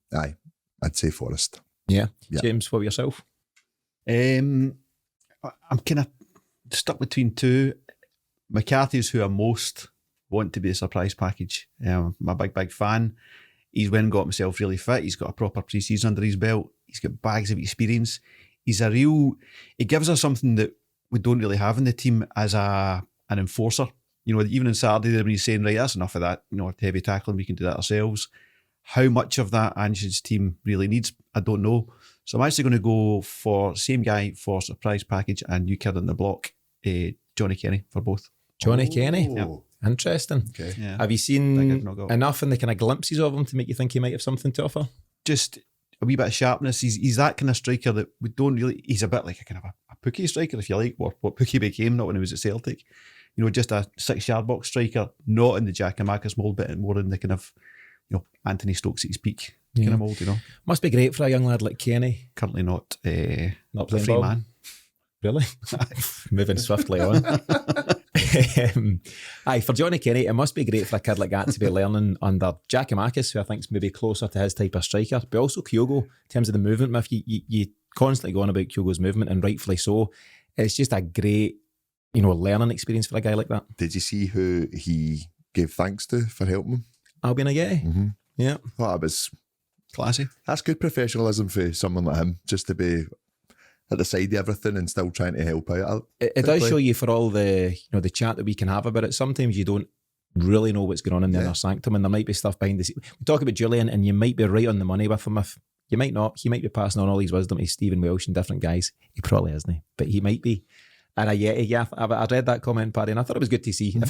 say Forrest. Yeah. James, what about yourself? I'm kind of stuck between two. McCarthy's who I most want to be a surprise package. I'm a big fan. He's went and got himself really fit. He's got a proper pre-season under his belt. He's got bags of experience. he's a real. He gives us something that we don't really have in the team as an enforcer. You know, even on Saturday when he's saying, right, that's enough of that. You know, heavy tackling, we can do that ourselves. How much of that Ange's team really needs, I don't know. So I'm actually going to go for same guy for surprise package and new kid on the block, Johnny Kenny for both. Johnny Kenny? Yeah. Interesting. Okay. Yeah. Have you seen enough in the kind of glimpses of him to make you think he might have something to offer? Just a wee bit of sharpness. He's that kind of striker that we don't really. He's a bit like a kind of a Pookie striker, if you like, what Pookie became, not when he was at Celtic. You know, just a 6-yard box striker, not in the Giakoumakis mould, but more in the kind of, you know, Anthony Stokes at his peak kind of mould. You know, must be great for a young lad like Kenny. Currently not playing a free ball. man. Really? Moving swiftly on. Aye, for Johnny Kenny, it must be great for a kid like that to be learning under Giakoumakis, who I think is maybe closer to his type of striker, but also Kyogo in terms of the movement. If you constantly go on about Kyogo's movement, and rightfully so, it's just a great, you know, learning experience for a guy like that. Did you see who he gave thanks to for helping him? Albion Ageti? Mm-hmm. Yeah. I thought it was Classy. That's good professionalism for someone like him, just to be at the side of everything and still trying to help out. It does show you, for all the, you know, the chat that we can have about it, sometimes you don't really know what's going on in the inner sanctum, and there might be stuff behind the scenes. We talk about Julien, and you might be right on the money with him. If you might not, he might be passing on all his wisdom to Stephen Welsh and different guys. He probably isn't, but he might be. And I read that comment, Paddy, and I thought it was good to see. If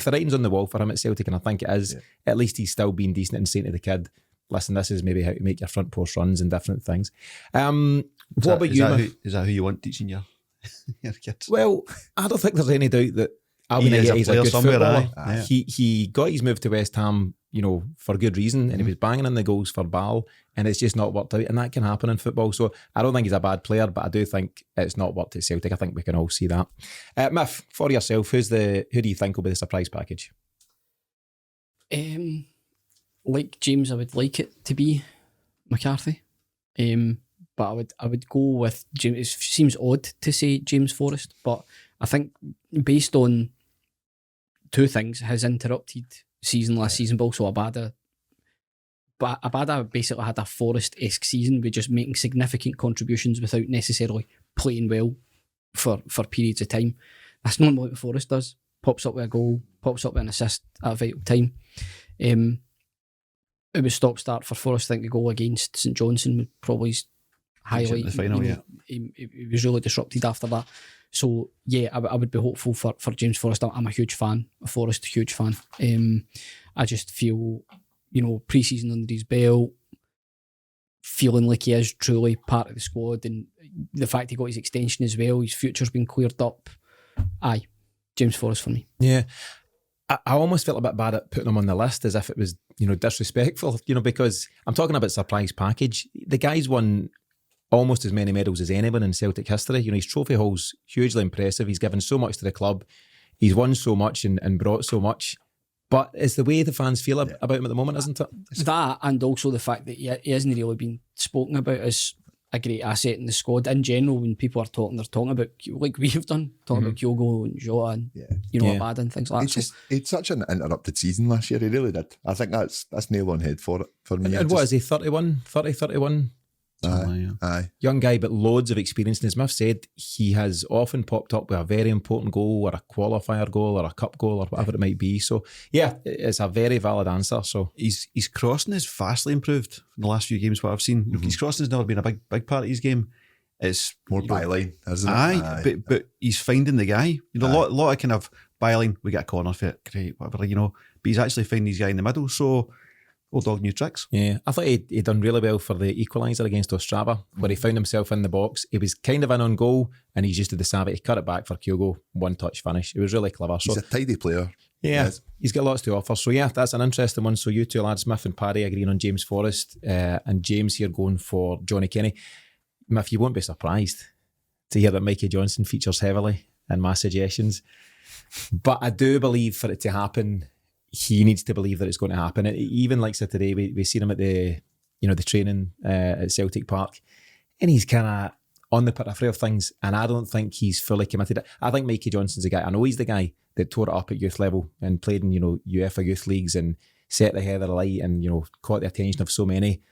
the writing's on the wall for him at Celtic, and I think it is, at least he's still being decent and saying to the kid, listen, this is maybe how to make your front post runs and different things. What about you? Is that who you want teaching your kids? Well, I don't think there's any doubt that Albion Ageti a good footballer. He got his move to West Ham, you know, for good reason, and he was banging in the goals for Bal, and it's just not worked out, and that can happen in football. So I don't think he's a bad player, but I do think it's not worked at Celtic. I think we can all see that. Miff, for yourself, who do you think will be the surprise package? Like James, I would like it to be McCarthy, but I would go with James. It seems odd to say James Forrest, but I think based on two things, his interrupted season last season, but also Abada basically had a Forrest-esque season with just making significant contributions without necessarily playing well for periods of time. That's normally what Forrest does. Pops up with a goal, pops up with an assist at a vital time. It was stop-start for Forrest. I think the goal against St Johnstone would probably highlight the final, he was really disrupted after that. So yeah, I would be hopeful for James Forrest. I'm a huge fan of Forrest, huge fan. I just feel, you know, pre-season under his belt, feeling like he is truly part of the squad, and the fact he got his extension as well, his future's been cleared up. Aye, James Forrest for me. Yeah. I almost felt a bit bad at putting him on the list as if it was, you know, disrespectful, you know, because I'm talking about surprise package. The guy's won almost as many medals as anyone in Celtic history. You know, his trophy haul's hugely impressive. He's given so much to the club. He's won so much and brought so much. But it's the way the fans feel about him at the moment, isn't it? That, and also the fact that he hasn't really been spoken about as a great asset in the squad. In general, when people are talking, they're talking about, like we have done, about Kyogo and Jota and, you know, Abada and things like that. He had such an interrupted season last year, he really did. I think that's nail on head for me. And what is he, 31? Aye. Young guy, but loads of experience. And as Miff said, he has often popped up with a very important goal or a qualifier goal or a cup goal or whatever it might be. So yeah, it's a very valid answer. So his crossing has vastly improved in the last few games. What I've seen, his crossing has never been a big part of his game. It's more byline, isn't it? Aye. But he's finding the guy. You know, a lot of kind of byline. We get a corner for it, great, whatever. You know, but he's actually finding his guy in the middle. So. Old dog, new tricks. Yeah, I thought he'd done really well for the equaliser against Ostrava, where he found himself in the box. He was kind of in on goal, and he's just did the savvy to cut it back for Kyogo, one-touch finish. It was really clever. So, he's a tidy player. Yeah, he's got lots to offer. So yeah, that's an interesting one. So you two lads, Smith and Paddy, agreeing on James Forrest, and James here going for Johnny Kenny. Miff, you won't be surprised to hear that Mikey Johnson features heavily in my suggestions. But I do believe for it to happen, he needs to believe that it's going to happen. Even like so today, we seen him at the training at Celtic Park, and he's kind of on the periphery of things, and I don't think he's fully committed. I think Mikey Johnson's a guy. I know he's the guy that tore it up at youth level and played in, you know, UEFA youth leagues and set the heather alight and, you know, caught the attention of so many.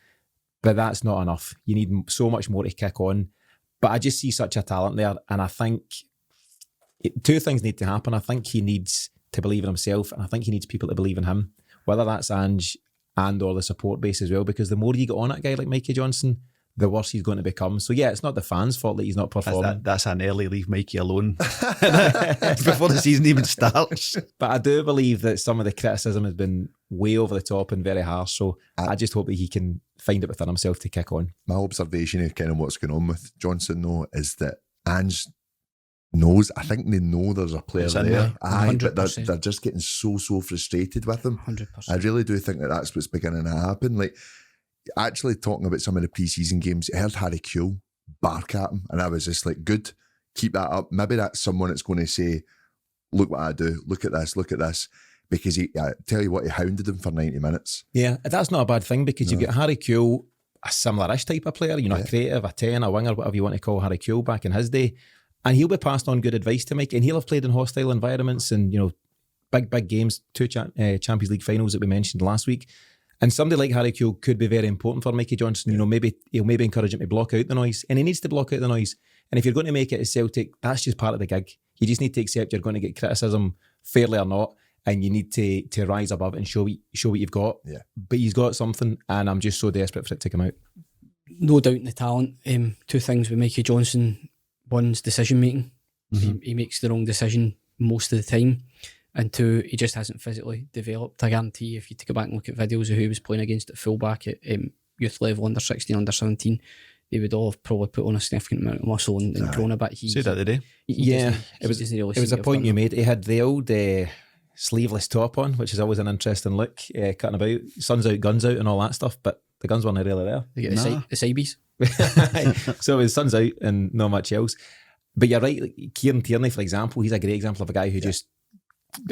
But that's not enough. You need so much more to kick on. But I just see such a talent there, and I think two things need to happen. I think he needs to believe in himself, and I think he needs people to believe in him, whether that's Ange and or the support base as well, because the more you get on a guy like Mikey Johnson, the worse he's going to become. So yeah, it's not the fans' fault that he's not performing. That's an early leave Mikey alone before the season even starts. But I do believe that some of the criticism has been way over the top and very harsh. So I just hope that he can find it within himself to kick on. My observation of kind of what's going on with Johnson though is that Ange knows, I think they know there's a player there. Aye, but they're just getting so frustrated with him. 100%. I really do think that that's what's beginning to happen. Like, actually talking about some of the pre-season games, I heard Harry Kewell bark at him, and I was just like, good, keep that up. Maybe that's someone that's going to say, look what I do, look at this, because I tell you what, he hounded him for 90 minutes. Yeah, that's not a bad thing, because you've got Harry Kewell, a similar-ish type of player, a creative, a 10, a winger, whatever you want to call Harry Kewell back in his day, and he'll be passed on good advice to Mike, and he'll have played in hostile environments and, big games, 2 Champions League finals that we mentioned last week. And somebody like Harry Kewell could be very important for Mikey Johnson. Maybe he'll encourage him to block out the noise, and he needs to block out the noise. And if you're going to make it at Celtic, that's just part of the gig. You just need to accept you're going to get criticism, fairly or not, and you need to rise above it and show what you've got. Yeah. But he's got something, and I'm just so desperate for it to come out. No doubt in the talent. Two things with Mikey Johnson. One's decision making. He makes the wrong decision most of the time. And 2, he just hasn't physically developed. I guarantee you, if you take a back and look at videos of who he was playing against at fullback at youth level, under 16, under 17, they would all have probably put on a significant amount of muscle and grown a bit. Say that today. It was a point you made. He had the old sleeveless top on, which is always an interesting look, cutting about, sun's out, guns out and all that stuff, but the guns weren't really there. They get the Sibies. So his sun's out and not much else. But you're right, like Kieran Tierney, for example, he's a great example of a guy who just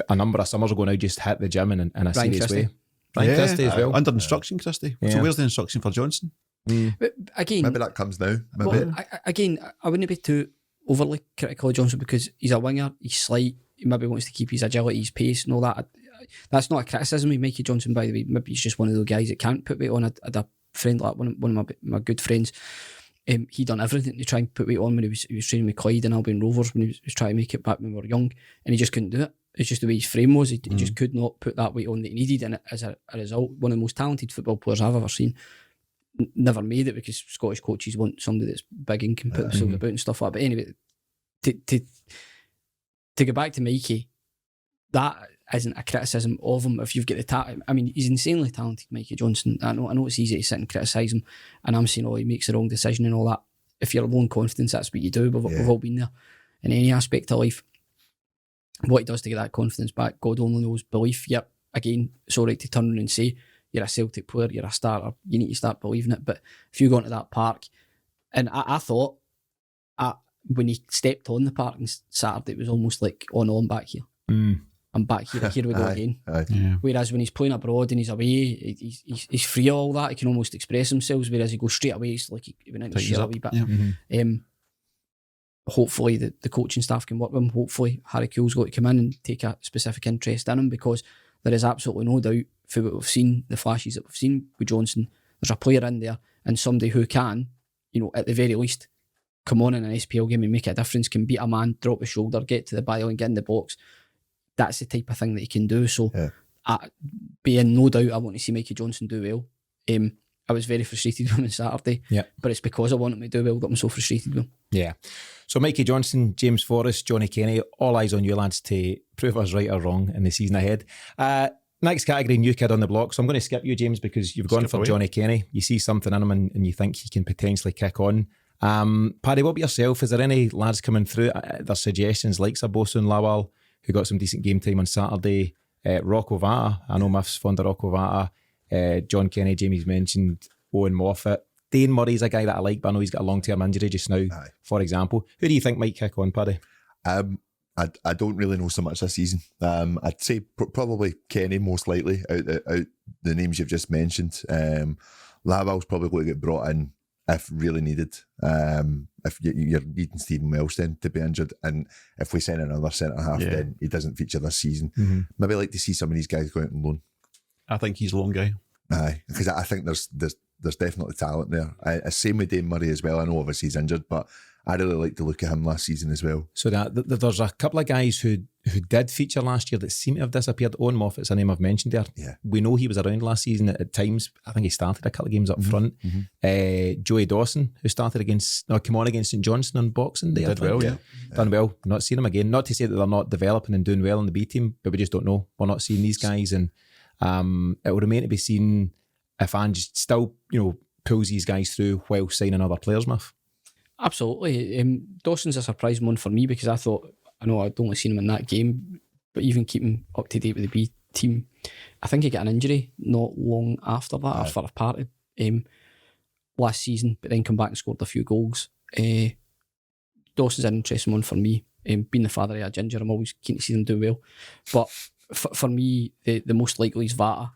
a number of summers ago now just hit the gym in a serious way. Ryan Christie as well. Under instruction, Christie. Yeah. So where's the instruction for Johnson? But again, Maybe that comes now. I wouldn't be too overly critical of Johnson because he's a winger, he's slight, he maybe wants to keep his agility, his pace and all that. That's not a criticism of Mikey Johnson, by the way. Maybe he's just one of those guys that can't put weight on. I had a friend, like one of my good friends, he done everything to try and put weight on when he was training with Clyde and Albion Rovers, when he was trying to make it back when we were young, and he just couldn't do it. It's just the way his frame was. He just could not put that weight on that he needed, and as a result, one of the most talented football players I've ever seen never made it, because Scottish coaches want somebody that's big and can put themselves about and stuff like that. But anyway, to go back to Mikey, that isn't a criticism of him. If you've got the talent, I mean, he's insanely talented, Mikey Johnson. I know it's easy to sit and criticise him, and I'm saying, he makes the wrong decision and all that. If you're low in confidence, that's what you do. We've all been there in any aspect of life. What he does to get that confidence back, God only knows. Belief, yep, again, it's all right to turn around and say, you're a Celtic player, you're a starter, you need to start believing it. But if you go into that park, and I thought, when he stepped on the park on Saturday, it was almost like, I'm back here. I'm back here, here we go again. Yeah. Whereas when he's playing abroad and he's away, he's free of all that, he can almost express himself, whereas he goes straight away, it's like he went into the shell a wee bit. Yeah. Hopefully the coaching staff can work with him. Hopefully Harry Kewell's got to come in and take a specific interest in him, because there is absolutely no doubt, for what we've seen, the flashes that we've seen with Johnson, there's a player in there and somebody who can, at the very least, come on in an SPL game and make a difference, can beat a man, drop a shoulder, get to the byline, get in the box. That's the type of thing that he can do. So, being no doubt, I want to see Mikey Johnson do well. I was very frustrated with him on Saturday, but it's because I want him to do well that I'm so frustrated with him. Yeah. So Mikey Johnson, James Forrest, Johnny Kenny, all eyes on you lads to prove us right or wrong in the season ahead. Next category, new kid on the block. So I'm going to skip you, James, because you've gone for Johnny Kenny. You see something in him and you think he can potentially kick on. Paddy, what about yourself? Is there any lads coming through? There's suggestions like Bosun Lawal, who got some decent game time on Saturday. Rocco Vata, I know Miff's fond of Rocco Vata. John Kenny, Jamie's mentioned. Owen Moffat. Dane Murray's a guy that I like, but I know he's got a long-term injury just now, for example. Who do you think might kick on, Paddy? I don't really know so much this season. I'd say probably Kenny, most likely, out the names you've just mentioned. Lawal's probably going to get brought in if really needed. If you're needing Stephen Welsh then to be injured, and if we send another centre-half, then he doesn't feature this season. Maybe I'd like to see some of these guys go out on loan. I think he's a loan guy. Because I think there's there's definitely talent there. Same with Dane Murray as well. I know obviously he's injured, but I really like the look of him last season as well. So there's a couple of guys who did feature last year that seem to have disappeared. Owen Moffat's a name I've mentioned there. Yeah. We know he was around last season at times. I think he started a couple of games up front. Joey Dawson, who came on against St Johnstone on Boxing Day. Did well, yeah. Done well. Not seen him again. Not to say that they're not developing and doing well in the B team, but we just don't know. We're not seeing these guys, and it will remain to be seen if Ange still, pulls these guys through while signing other players, Muff. Absolutely. Dawson's a surprising one for me because I know I'd only seen him in that game, but even keeping up to date with the B team, I think he got an injury not long after that, or for a part of last season, but then come back and scored a few goals. Dawson's an interesting one for me. Being the father of a ginger, I'm always keen to see them do well. But for me, the most likely is Vata,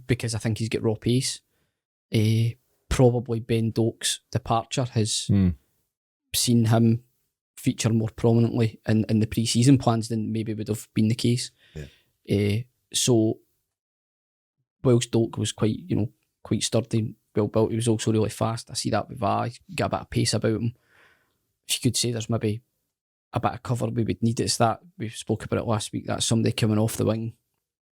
because I think he's got raw pace. Probably Ben Doak's departure has seen him feature more prominently in the pre-season plans than maybe would have been the case. Yeah. So whilst Doak was quite sturdy, well built, he was also really fast. I see that with Va. He's got a bit of pace about him. If you could say there's maybe a bit of cover we would need, it's that we spoke about it last week. That's somebody coming off the wing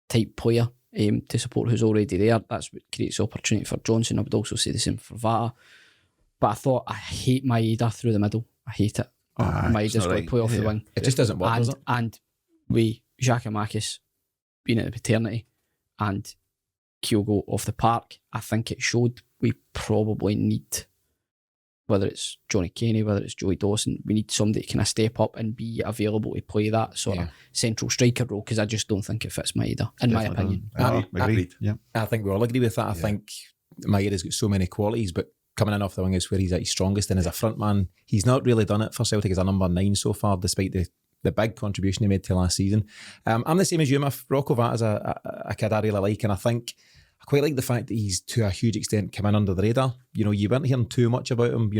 type player. To support who's already there. That's what creates opportunity for Johnson. I would also say the same for Vata. But I hate Maeda through the middle. I hate it. Maeda's got to play off the wing. It just doesn't work, does it? And with Giacomakis being at the paternity and Kyogo off the park, I think it showed we probably need, whether it's Johnny Kenny, whether it's Joey Dawson, we need somebody to kind of step up and be available to play that sort of central striker role, because I just don't think it fits Maeda, in my opinion. Agreed. Yeah. I think we all agree with that. I think Maeda's got so many qualities, but coming in off the wing is where he's at his strongest, and as a front man, he's not really done it for Celtic as a number 9 so far, despite the big contribution he made to last season. I'm the same as you, Miff. Rocco Vata's a kid I really like, and I think I quite like the fact that he's to a huge extent come in under the radar. You weren't hearing too much about him,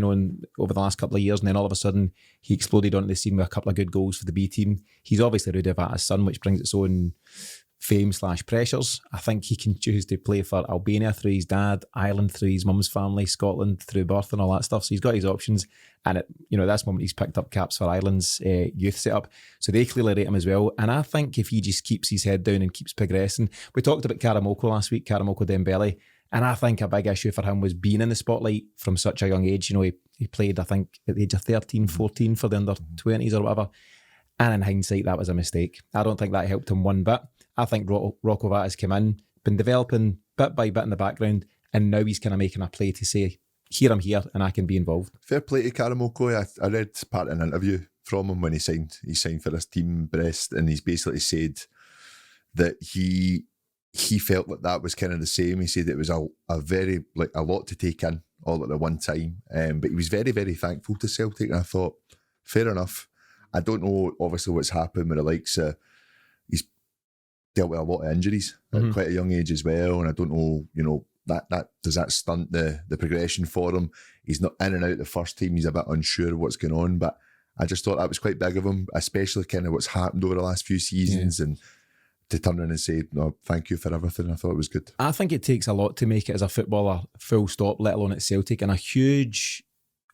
over the last couple of years, and then all of a sudden he exploded onto the scene with a couple of good goals for the B team. He's obviously Rudi Vata's son, which brings its own fame/pressures. I think he can choose to play for Albania through his dad, Ireland through his mum's family, Scotland through birth and all that stuff. So he's got his options, and that's the moment he's picked up caps for Ireland's youth setup. So they clearly rate him as well. And I think if he just keeps his head down and keeps progressing, we talked about Karamoko last week, Karamoko Dembele, and I think a big issue for him was being in the spotlight from such a young age. He played, I think, at the age of 13, 14 for the under-20s or whatever. And in hindsight, that was a mistake. I don't think that helped him one bit. I think Rocco Vata's come in, been developing bit by bit in the background, and now he's kind of making a play to say, here I'm here and I can be involved. Fair play to Karamoko. I read part of an interview from him when he signed for this team, Brest, and he's basically said that he felt like that was kind of the same. He said it was a very, a lot to take in all at the one time, but he was very, very thankful to Celtic, and I thought, fair enough. I don't know, obviously, what's happened with the likes of, he's dealt with a lot of injuries at quite a young age as well, and I don't know, that does that stunt the progression for him? He's not in and out the first team, he's a bit unsure of what's going on, but I just thought that was quite big of him, especially kind of what's happened over the last few seasons, and to turn around and say, no, thank you for everything. I thought it was good. I think it takes a lot to make it as a footballer, full stop, let alone at Celtic, and a huge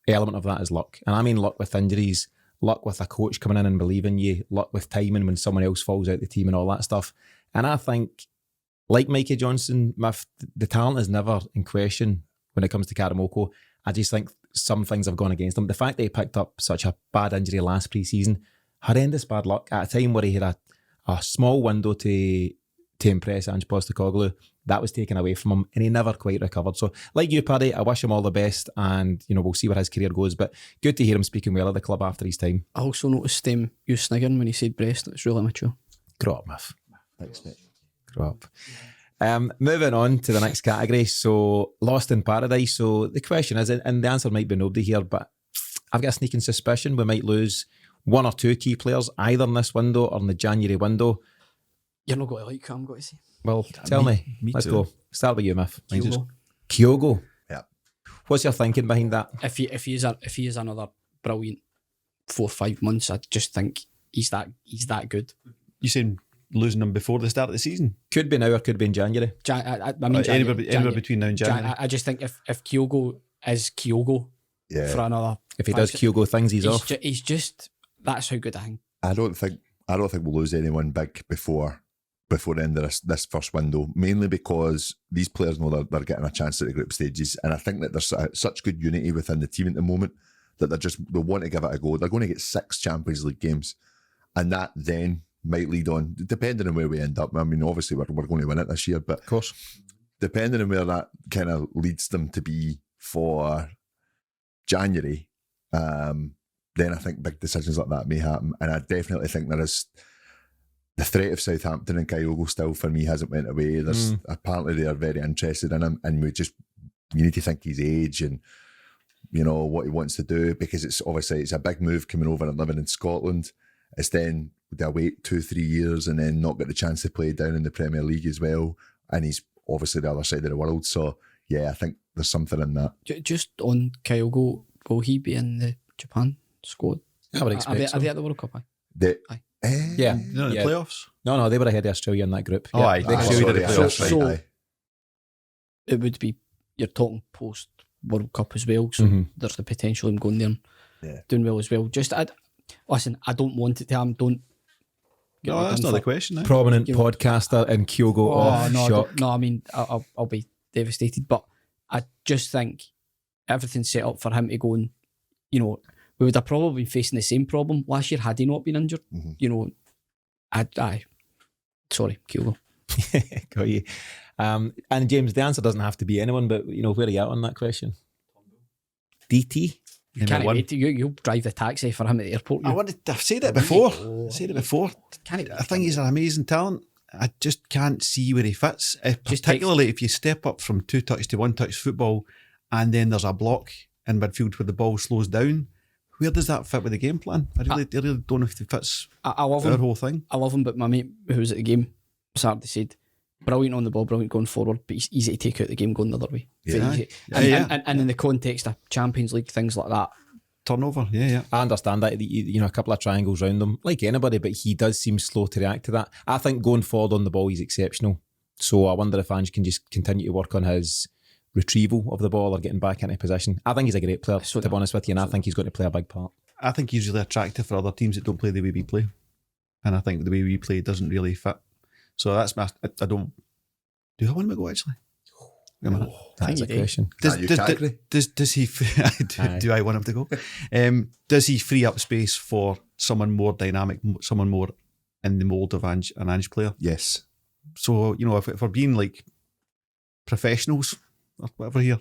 element of that is luck. And I mean luck with injuries, luck with a coach coming in and believing you, luck with timing when someone else falls out the team and all that stuff. And I think, like Mikey Johnson, the talent is never in question when it comes to Karamoko. I just think some things have gone against him. The fact that he picked up such a bad injury last pre-season, horrendous bad luck, at a time where he had a small window to impress Ange Postecoglou, that was taken away from him and he never quite recovered. So like you, Paddy, I wish him all the best, and we'll see where his career goes, but good to hear him speaking well of the club after his time. I also noticed you sniggering when he said Brest. It's really mature. Grow up, Miff. Thanks, mate. Grow up. Moving on to the next category. So Lost in Paradise. So the question is, and the answer might be nobody here, but I've got a sneaking suspicion we might lose one or two key players either in this window or in the January window. You're not going to like who I'm going to say. Well, tell me. Let's too. go. Start with you, Miff. Kyogo. Yeah. What's your thinking behind that? If he is another brilliant 4 or 5 months, I just think he's that good. You saying losing them before the start of the season. Could be now or could be in January. I mean, Anywhere between now and January. I just think if Kyogo is Kyogo for another, if he does Kyogo things, he's off. He's just, that's how good I think. I don't think we'll lose anyone big before the end of this first window, mainly because these players know they're getting a chance at the group stages, and I think that there's such good unity within the team at the moment that they want to give it a go. They're going to get 6 Champions League games, and that then might lead on, depending on where we end up. I mean, obviously we're going to win it this year, but of course, depending on where that kind of leads them to be for January, then I think big decisions like that may happen, and I definitely think there is. The threat of Southampton and Kyogo still, for me, hasn't went away. There's apparently they are very interested in him, and you need to think his age and what he wants to do, because it's a big move coming over and living in Scotland. It's then they'll wait 2-3 years and then not get the chance to play down in the Premier League as well. And he's obviously the other side of the world. So yeah, I think there's something in that. Just on Kyogo, will he be in the Japan squad? I would expect Are they at the World Cup? Yeah. The playoffs? No, they were ahead of Australia in that group. Oh, aye. So it would be, you're talking post World Cup as well, so there's the potential of him going there and doing well as well. Listen, I don't want it to happen. Don't. No, that's not the question. Eh? Prominent podcaster and Kyogo off shot. No, I mean, I'll be devastated, but I just think everything's set up for him to go and, we would have probably been facing the same problem last year had he not been injured. Sorry, Kyogo. Got you. And James, the answer doesn't have to be anyone, but where are you at on that question? DT? You can't wait. You'll drive the taxi for him at the airport. I've said it before. I think he's an amazing talent. I just can't see where he fits. Particularly if you step up from 2-touch to 1-touch football and then there's a block in midfield where the ball slows down. Where does that fit with the game plan? I really don't know if it fits I love our him. whole thing. I love him, but my mate who was at the game Saturday said, brilliant on the ball, brilliant going forward, but he's easy to take out the game going the other way. And in the context of Champions League, things like that. Turnover, yeah. I understand that, a couple of triangles round him, like anybody, but he does seem slow to react to that. I think going forward on the ball, he's exceptional. So I wonder if Ange can just continue to work on his retrieval of the ball or getting back into position. I think he's a great player, to be honest with you, and I think he's going to play a big part. I think he's really attractive for other teams that don't play the way we play. And I think the way we play doesn't really fit. So that's do I want him to go actually? That's a question. Does he do I want him to go? Does he free up space for someone more dynamic, someone more in the mould of an Ange player? Yes. So, if we're being like professionals or whatever here,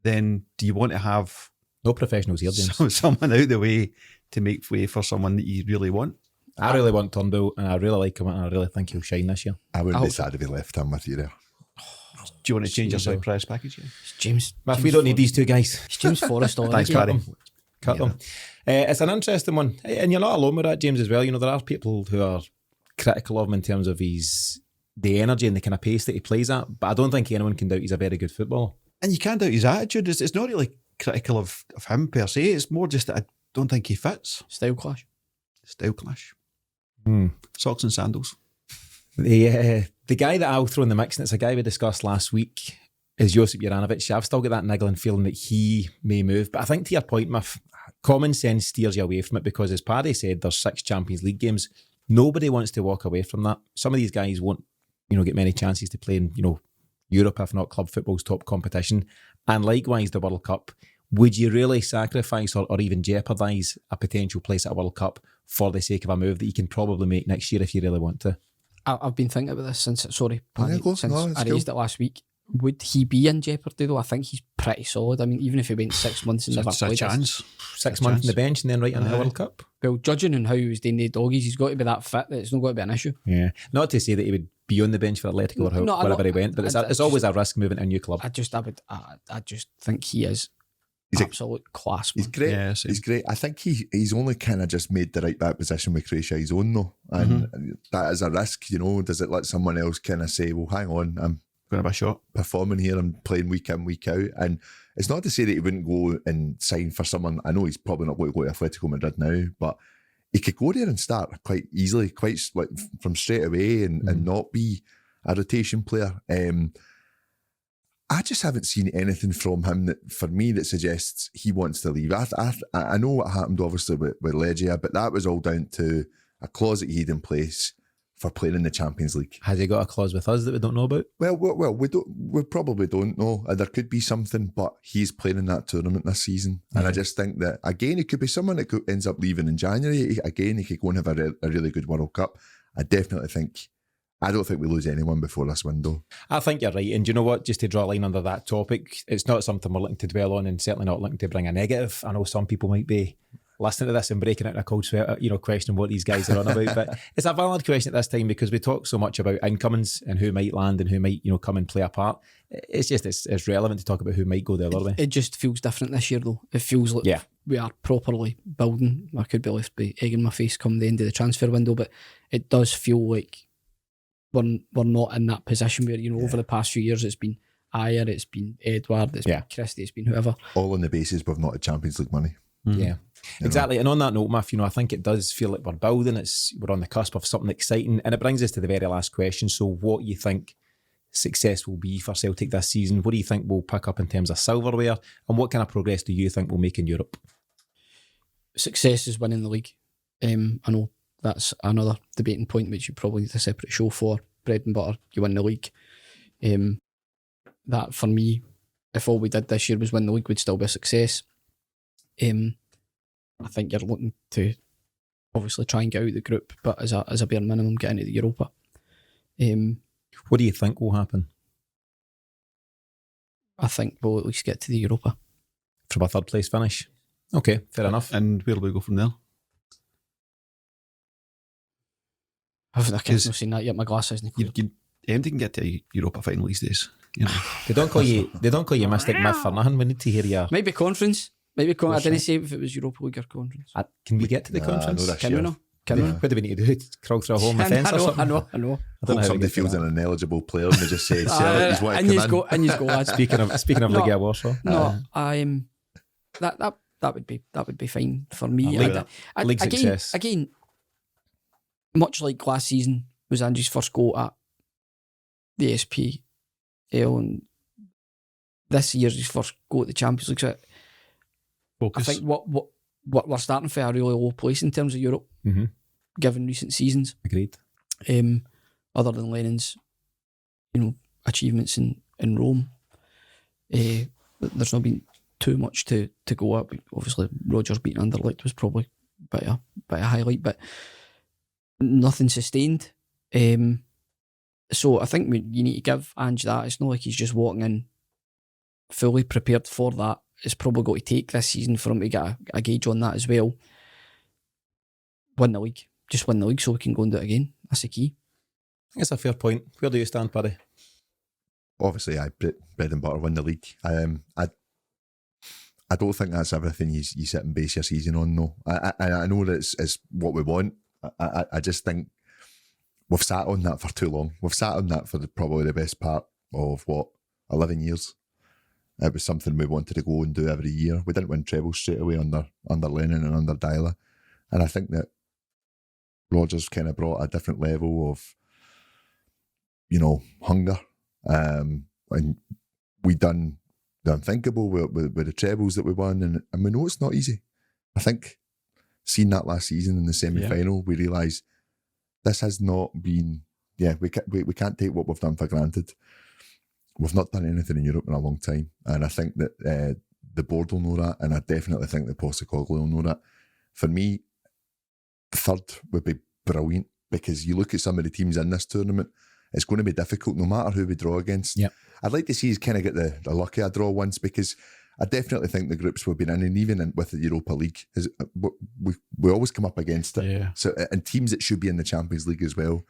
then do you want to have no professionals here, James? Someone out the way to make way for someone that you really want? I really want Turnbull, and I really like him, and I really think he'll shine this year. I wouldn't be sad if he left him with you there. Do you want to change your side price package? Yeah? James. We don't need these two guys. It's James Forrest. Thanks, Paddy. Cut them. It's an interesting one, and you're not alone with that, James, as well. There are people who are critical of him in terms of the energy and the kind of pace that he plays at, but I don't think anyone can doubt he's a very good footballer. And you can't doubt his attitude. It's not really critical of him per se. It's more just that I don't think he fits. Style clash. Socks and sandals. The guy that I'll throw in the mix, and it's a guy we discussed last week, is Josip Juranovic. I've still got that niggling feeling that he may move, but I think to your point, my common sense steers you away from it, because as Paddy said, there's 6 Champions League games. Nobody wants to walk away from that. Some of these guys won't get many chances to play in Europe, if not club football's top competition, and likewise the World Cup. Would you really sacrifice or even jeopardise a potential place at a World Cup for the sake of a move that you can probably make next year if you really want to? I've been thinking about this since I raised it last week. Would he be in jeopardy though? I think he's pretty solid. I mean, even if he went 6 months and never played, 6 months on the bench and then right into the World Cup. Well, judging on how he was doing the doggies, he's got to be that fit that it's not going to be an issue. Yeah, not to say that he would be on the bench for Atletico or wherever he went, but it's always a risk moving to a new club. I just think he is absolute class. Man. He's great. Yeah, he's great. I think he's only kind of just made the right back position with Croatia his own though, and that is a risk. Does it let someone else kind of say, "Well, hang on, I'm going to have a shot performing here and playing week in, week out"? And it's not to say that he wouldn't go and sign for someone. I know he's probably not going to go to Atletico Madrid now, but he could go there and start quite easily, quite like from straight away, and not be a rotation player. I just haven't seen anything from him that, for me, that suggests he wants to leave. I know what happened, obviously, with Legia, but that was all down to a clause that he had in place for playing in the Champions League. Has he got a clause with us that we don't know about? Well, we probably don't know. There could be something, but he's playing in that tournament this season, and I just think that again, he could be someone that ends up leaving in January. Again, he could go and have a really good World Cup. I don't think we lose anyone before this window. I think you're right. And do you know what? Just to draw a line under that topic, it's not something we're looking to dwell on, and certainly not looking to bring a negative. I know some people might be listening to this and breaking out in a cold sweat, questioning what these guys are on about. But it's a valid question at this time, because we talk so much about incomings and who might land and who might, come and play a part. It's relevant to talk about who might go the other way. It just feels different this year, though. It feels like we are properly building. I could be left by egg in my face come the end of the transfer window, but it does feel like we're not in that position where, over the past few years it's been Ayer, it's been Edward, it's been Christie, it's been whoever. All on the basis we've not had Champions League money. Yeah, exactly. And on that note, Muff, I think it does feel like we're building. We're on the cusp of something exciting, and it brings us to the very last question. So, what you think success will be for Celtic this season? What do you think we'll pick up in terms of silverware, and what kind of progress do you think we'll make in Europe? Success is winning the league. I know that's another debating point, which you probably need a separate show for. Bread and butter, you win the league. That for me, if all we did this year was win the league, would still be a success. I think you're looking to obviously try and get out of the group, but as a bare minimum, get into the Europa. What do you think will happen? I think we'll at least get to the Europa. From a third place finish? Okay, fair enough. And where do we go from there? I can't seen that yet. My glass isn't clear. Anything can get to a Europa final these days. They don't call you Mystic Myth for nothing. We need to hear you. Maybe conference. I didn't say if it was Europa League or conference. Can we get to the conference? Can we not? What do we need to do? Crawl through a hole in the fence or something? I know. I don't know Hope somebody feels an ineligible player and they just say, he's want to come in. And you go, lads. Speaking of Legia Warsaw. That would be fine for me. League success. Again, much like last season was Ange's first go at the SPL, and this year's his first go at the Champions League. So Focus. I think what we're starting for a really low place in terms of Europe, given recent seasons. Agreed. Other than Lennon's, achievements in Rome, there's not been too much to go at. Obviously, Rodgers beating Anderlecht was probably a highlight, but nothing sustained. So I think you need to give Ange that. It's not like he's just walking in fully prepared for that. It's probably got to take this season for him to get a gauge on that as well. Win the league. Just win the league so we can go and do it again. That's the key. I think it's a fair point. Where do you stand, Paddy? Obviously, bread and butter, win the league. I don't think that's everything you sit and base your season on, no. I know that it's what we want. I just think we've sat on that for too long. We've sat on that for probably the best part of 11 years. It was something we wanted to go and do every year. We didn't win treble straight away under Lennon and under Dyla. And I think that Rodgers kind of brought a different level of, hunger. And we done the unthinkable with the trebles that we won. And we know it's not easy. I think seeing that last season in the semi-final, we realised this has not been, we can't take what we've done for granted. We've not done anything in Europe in a long time. And I think that the board will know that. And I definitely think that Postecoglou will know that. For me, third would be brilliant, because you look at some of the teams in this tournament, it's going to be difficult no matter who we draw against. Yep. I'd like to see us kind of get the lucky draw once, because I definitely think the groups we've been in, and even with the Europa League, we always come up against it. Yeah. So, and teams that should be in the Champions League as well.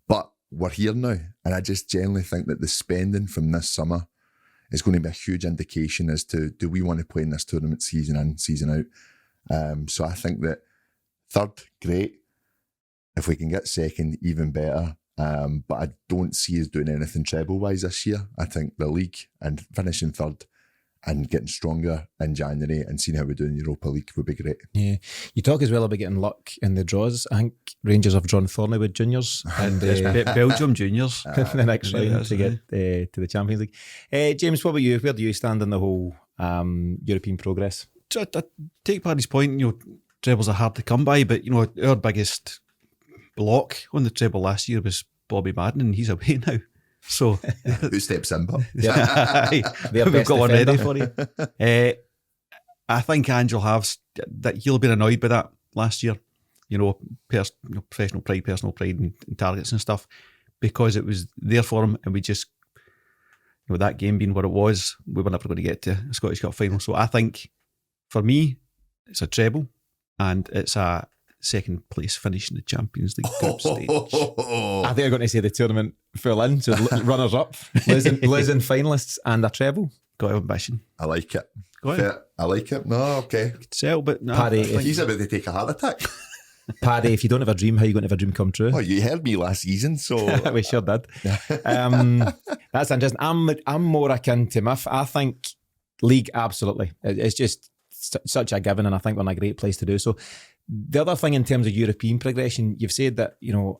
But we're here now, and I just generally think that the spending from this summer is going to be a huge indication as to, do we want to play in this tournament season in, season out. So I think that third, great. If we can get second, even better. But I don't see us doing anything treble-wise this year. I think the league and finishing third and getting stronger in January and seeing how we do in Europa League would be great. Yeah, you talk as well about getting luck in the draws. I think Rangers have drawn Thornleywood Juniors and Belgium Juniors the next round to get to the Champions League. James, what about you? Where do you stand in the whole European progress? I take Paddy's point. Trebles are hard to come by, but our biggest block on the treble last year was Bobby Madden, and he's away now. So who steps in, Bob? We've got one ready for you. I think Ange will have that. He'll be annoyed by that last year. Professional pride, personal pride, and targets and stuff, because it was there for him, and we just, that game being what it was, we were never going to get to a Scottish Cup final. So I think for me, it's a treble, and it's a second place finish in the Champions League group stage. I think I'm going to say the tournament full in, so runners up, losing finalists, and a treble. Got ambition. I like it. Fair. I like it. No, okay. Sell, but no. Paddy, He's about to take a heart attack. Paddy, if you don't have a dream, how are you going to have a dream come true? Oh, you heard me last season, so we sure did. That's interesting. I'm more akin to Miff. I think league, absolutely. It's just such a given, and I think we're in a great place to do so. The other thing in terms of European progression, you've said that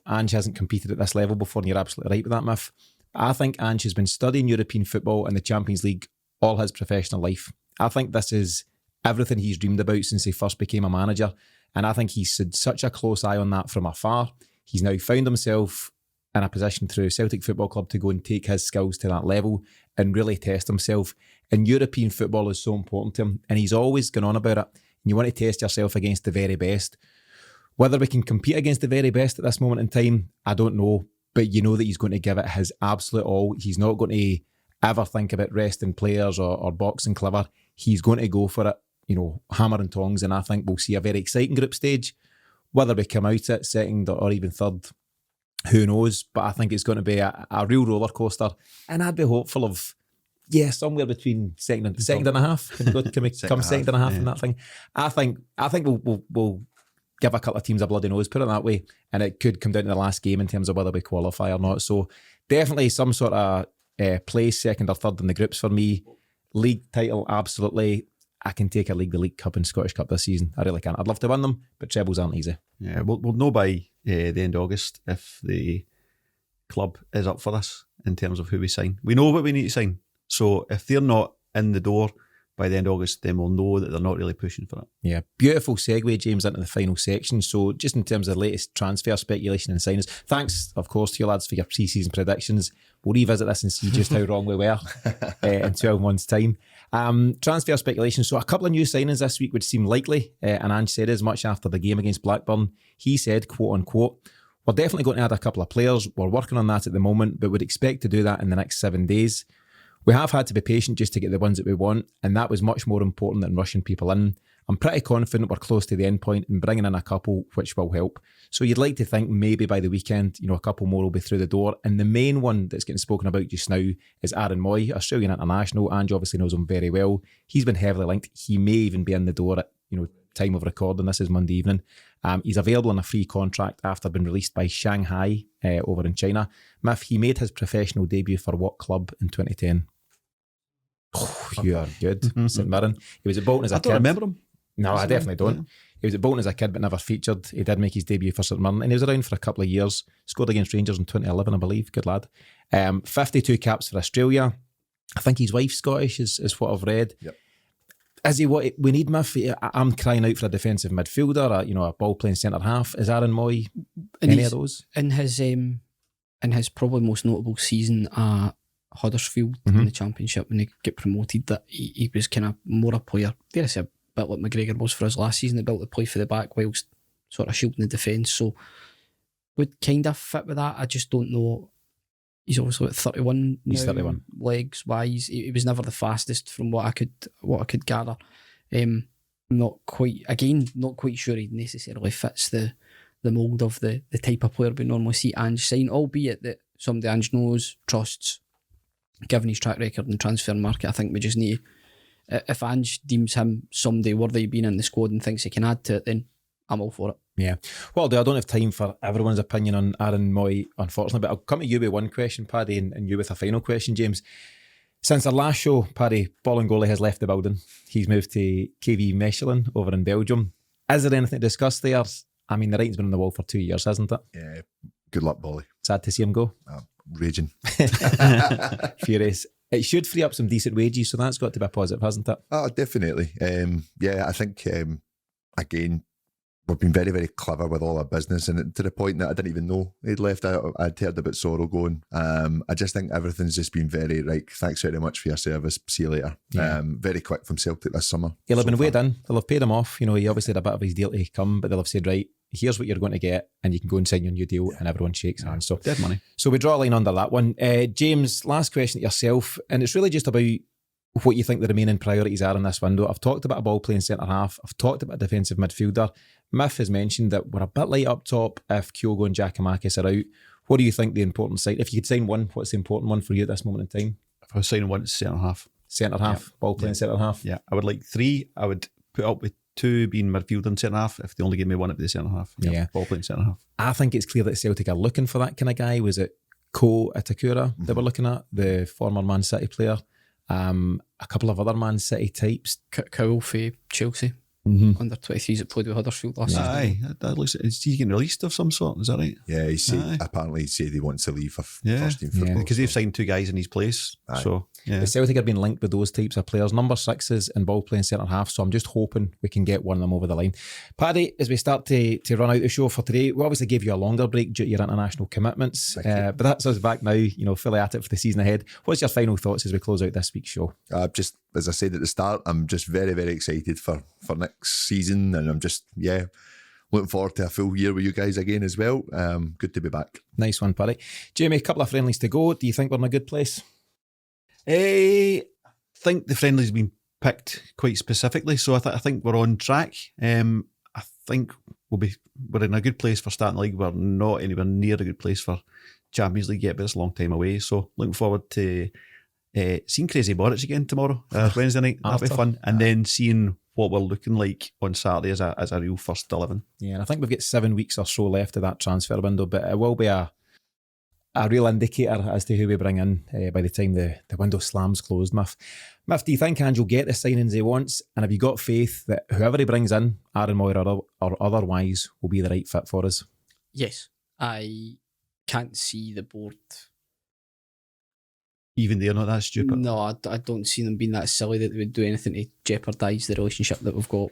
Ange hasn't competed at this level before, and you're absolutely right with that, Miff. I think Ange has been studying European football and the Champions League all his professional life. I think this is everything he's dreamed about since he first became a manager, and I think he's had such a close eye on that from afar. He's now found himself in a position through Celtic Football Club to go and take his skills to that level and really test himself. And European football is so important to him, and he's always gone on about it. You want to test yourself against the very best. Whether we can compete against the very best at this moment in time, I don't know. But you know that he's going to give it his absolute all. He's not going to ever think about resting players or boxing clever. He's going to go for it, hammer and tongs. And I think we'll see a very exciting group stage. Whether we come out at second or even third, who knows? But I think it's going to be a real roller coaster. And I'd be hopeful of, somewhere between second and a half. Can we come second and a half in that thing? I think we'll give a couple of teams a bloody nose, put it that way, and it could come down to the last game in terms of whether we qualify or not. So definitely some sort of place second or third in the groups for me. League title, absolutely. I can take the League Cup and Scottish Cup this season. I really can. I'd love to win them, but trebles aren't easy. Yeah, we'll know by the end of August if the club is up for this in terms of who we sign. We know what we need to sign. So if they're not in the door by the end of August, then we'll know that they're not really pushing for it. Yeah, beautiful segue, James, into the final section. So just in terms of the latest transfer speculation and signings, thanks, of course, to you lads for your pre-season predictions. We'll revisit this and see just how wrong we were in 12 months' time. Transfer speculation. So a couple of new signings this week would seem likely, and Ange said as much after the game against Blackburn. He said, quote unquote, "We're definitely going to add a couple of players. We're working on that at the moment, but would expect to do that in the next 7 days. We have had to be patient just to get the ones that we want, and that was much more important than rushing people in. I'm pretty confident we're close to the end point and bringing in a couple, which will help. So you'd like to think maybe by the weekend, a couple more will be through the door. And the main one that's getting spoken about just now is Aaron Mooy, Australian international. Ange obviously knows him very well. He's been heavily linked. He may even be in the door at time of recording. This is Monday evening. He's available on a free contract after being released by Shanghai over in China. Miff, he made his professional debut for what club in 2010? Oh, you are good. St Mirren. He was at Bolton as a kid. I don't remember him. No, I definitely don't. Yeah. He was at Bolton as a kid but never featured. He did make his debut for St Mirren and he was around for a couple of years. Scored against Rangers in 2011, I believe. Good lad. 52 caps for Australia. I think his wife's Scottish is what I've read. Yep. Is he what we need, Miff? I'm crying out for a defensive midfielder, a ball-playing centre-half. Is Aaron Mooy any of those? In his probably most notable season at Huddersfield in the Championship when they get promoted, that he was kind of more a player, dare I say, a bit like McGregor was for us last season. They built the play for the back whilst sort of shielding the defence, so would kind of fit with that. I just don't know. He's obviously at 31 He's now, 31. legs wise. He was never the fastest from what I could gather. Not quite sure he necessarily fits the mould of the type of player we normally see Ange sign, albeit that somebody Ange knows, trusts. Given his track record in the transfer market, I think we just need, if Ange deems him somebody worthy of being in the squad and thinks he can add to it, then I'm all for it. Yeah. Well, I don't have time for everyone's opinion on Aaron Mooy, unfortunately, but I'll come to you with one question, Paddy, and you with a final question, James. Since our last show, Paddy, Bolingoli has left the building. He's moved to KV Mechelen over in Belgium. Is there anything to discuss there? I mean, the writing's been on the wall for 2 years, hasn't it? Yeah, good luck, Boli. Sad to see him go. Raging. Furious. It should free up some decent wages, so that's got to be a positive, hasn't it? Oh, definitely. I think, again, we've been very, very clever with all our business, and to the point that I didn't even know he'd left. I'd heard about Sorrow going. I just think everything's just been very, right, thanks very much for your service, see you later. Yeah. Very quick from Celtic this summer. He'll have been weighed in. They'll have paid him off. You know, he obviously had a bit of his deal to come, but they'll have said, right, here's what you're going to get, and you can go and sign your new deal, and everyone shakes hands. So Dead money. So we draw a line under that one. James, last question to yourself, and it's really just about what you think the remaining priorities are in this window. I've talked about a ball playing centre half. I've talked about a defensive midfielder. Miff has mentioned that we're a bit light up top if Kyogo and Giacomakis are out. What do you think the important side? If you could sign one, what's the important one for you at this moment in time? If I was signing one, it's centre half. Centre half, ball playing centre half. Yeah, I would like 3. I would put up with 2 being midfield and centre half. If they only gave me one, it'd be the centre half. Yeah. Ball playing centre half. I think it's clear that Celtic are looking for that kind of guy. Was it Ko Itakura they were looking at, the former Man City player? A couple of other Man City types. Cowell for Chelsea. Under 23s that played with Huddersfield last season. Aye, that looks. Is he getting released of some sort? Is that right? Yeah, apparently he said he wants to leave for first team football. Because they've signed 2 guys in his place. Aye. So yeah, The Celtic have been linked with those types of players, number 6s and ball playing centre half. So I'm just hoping we can get one of them over the line. Paddy, as we start to run out the show for today, we obviously gave you a longer break due to your international commitments, but that's us back now. You know, fully at it for the season ahead. What's your final thoughts as we close out this week's show? Just as I said at the start, I'm just very, very excited for next season, and I'm just looking forward to a full year with you guys again as well. Good to be back. Nice one, Paddy. Jamie, a couple of friendlies to go. Do you think we're in a good place? I think the friendly's been picked quite specifically, so I think we're on track. I think we're in a good place for starting the league. We're not anywhere near a good place for Champions League yet, but it's a long time away. So looking forward to seeing Crazy Boruc again tomorrow, Wednesday night. That'll be fun, and then seeing what we're looking like on Saturday as a real first 11. Yeah, and I think we've got 7 weeks or so left of that transfer window, but it will be a real indicator as to who we bring in by the time the window slams closed. Miff, do you think Ange will get the signings he wants? And have you got faith that whoever he brings in, Aaron Mooy or otherwise, will be the right fit for us? Yes, I can't see the board. Even they're not that stupid. No, I don't see them being that silly that they would do anything to jeopardise the relationship that we've got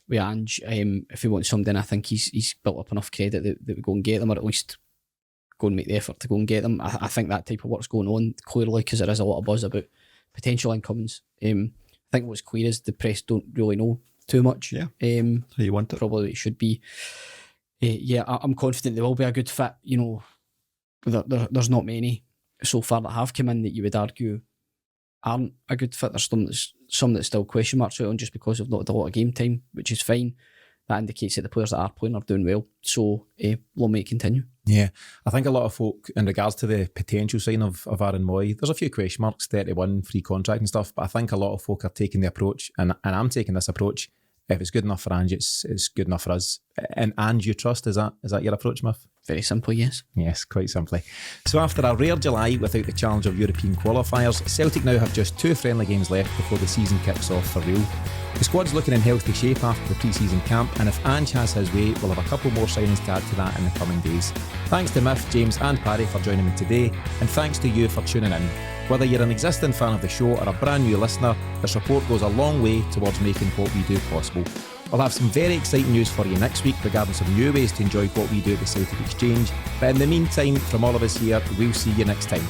with Ange. If he wants something, I think he's built up enough credit that we go and get them, or at least go and make the effort to go and get them. I think that type of work's going on, clearly, because there is a lot of buzz about potential incomings. I think what's clear is the press don't really know too much. Yeah, so you want it. Probably it should be. I'm confident they will be a good fit. You know, there's not many so far that have come in that you would argue aren't a good fit. There's some that still question marks out on just because they've not had a lot of game time, which is fine. That indicates that the players that are playing are doing well. So long may it continue. Yeah, I think a lot of folk, in regards to the potential sign of Aaron Mooy, there's a few question marks, 31, free contract and stuff, but I think a lot of folk are taking the approach, and I'm taking this approach, if it's good enough for Ange, it's good enough for us. And Ange you trust, is that your approach, Miff? Very simply, yes. Yes, quite simply. So after a rare July without the challenge of European qualifiers, Celtic now have just 2 friendly games left before the season kicks off for real. The squad's looking in healthy shape after the pre-season camp, and if Ange has his way, we'll have a couple more signings to add to that in the coming days. Thanks to Miff, James and Paddy for joining me today, and thanks to you for tuning in. Whether you're an existing fan of the show or a brand new listener, the support goes a long way towards making what we do possible. We'll have some very exciting news for you next week regarding some new ways to enjoy what we do at the Celtic Exchange. But in the meantime, from all of us here, we'll see you next time.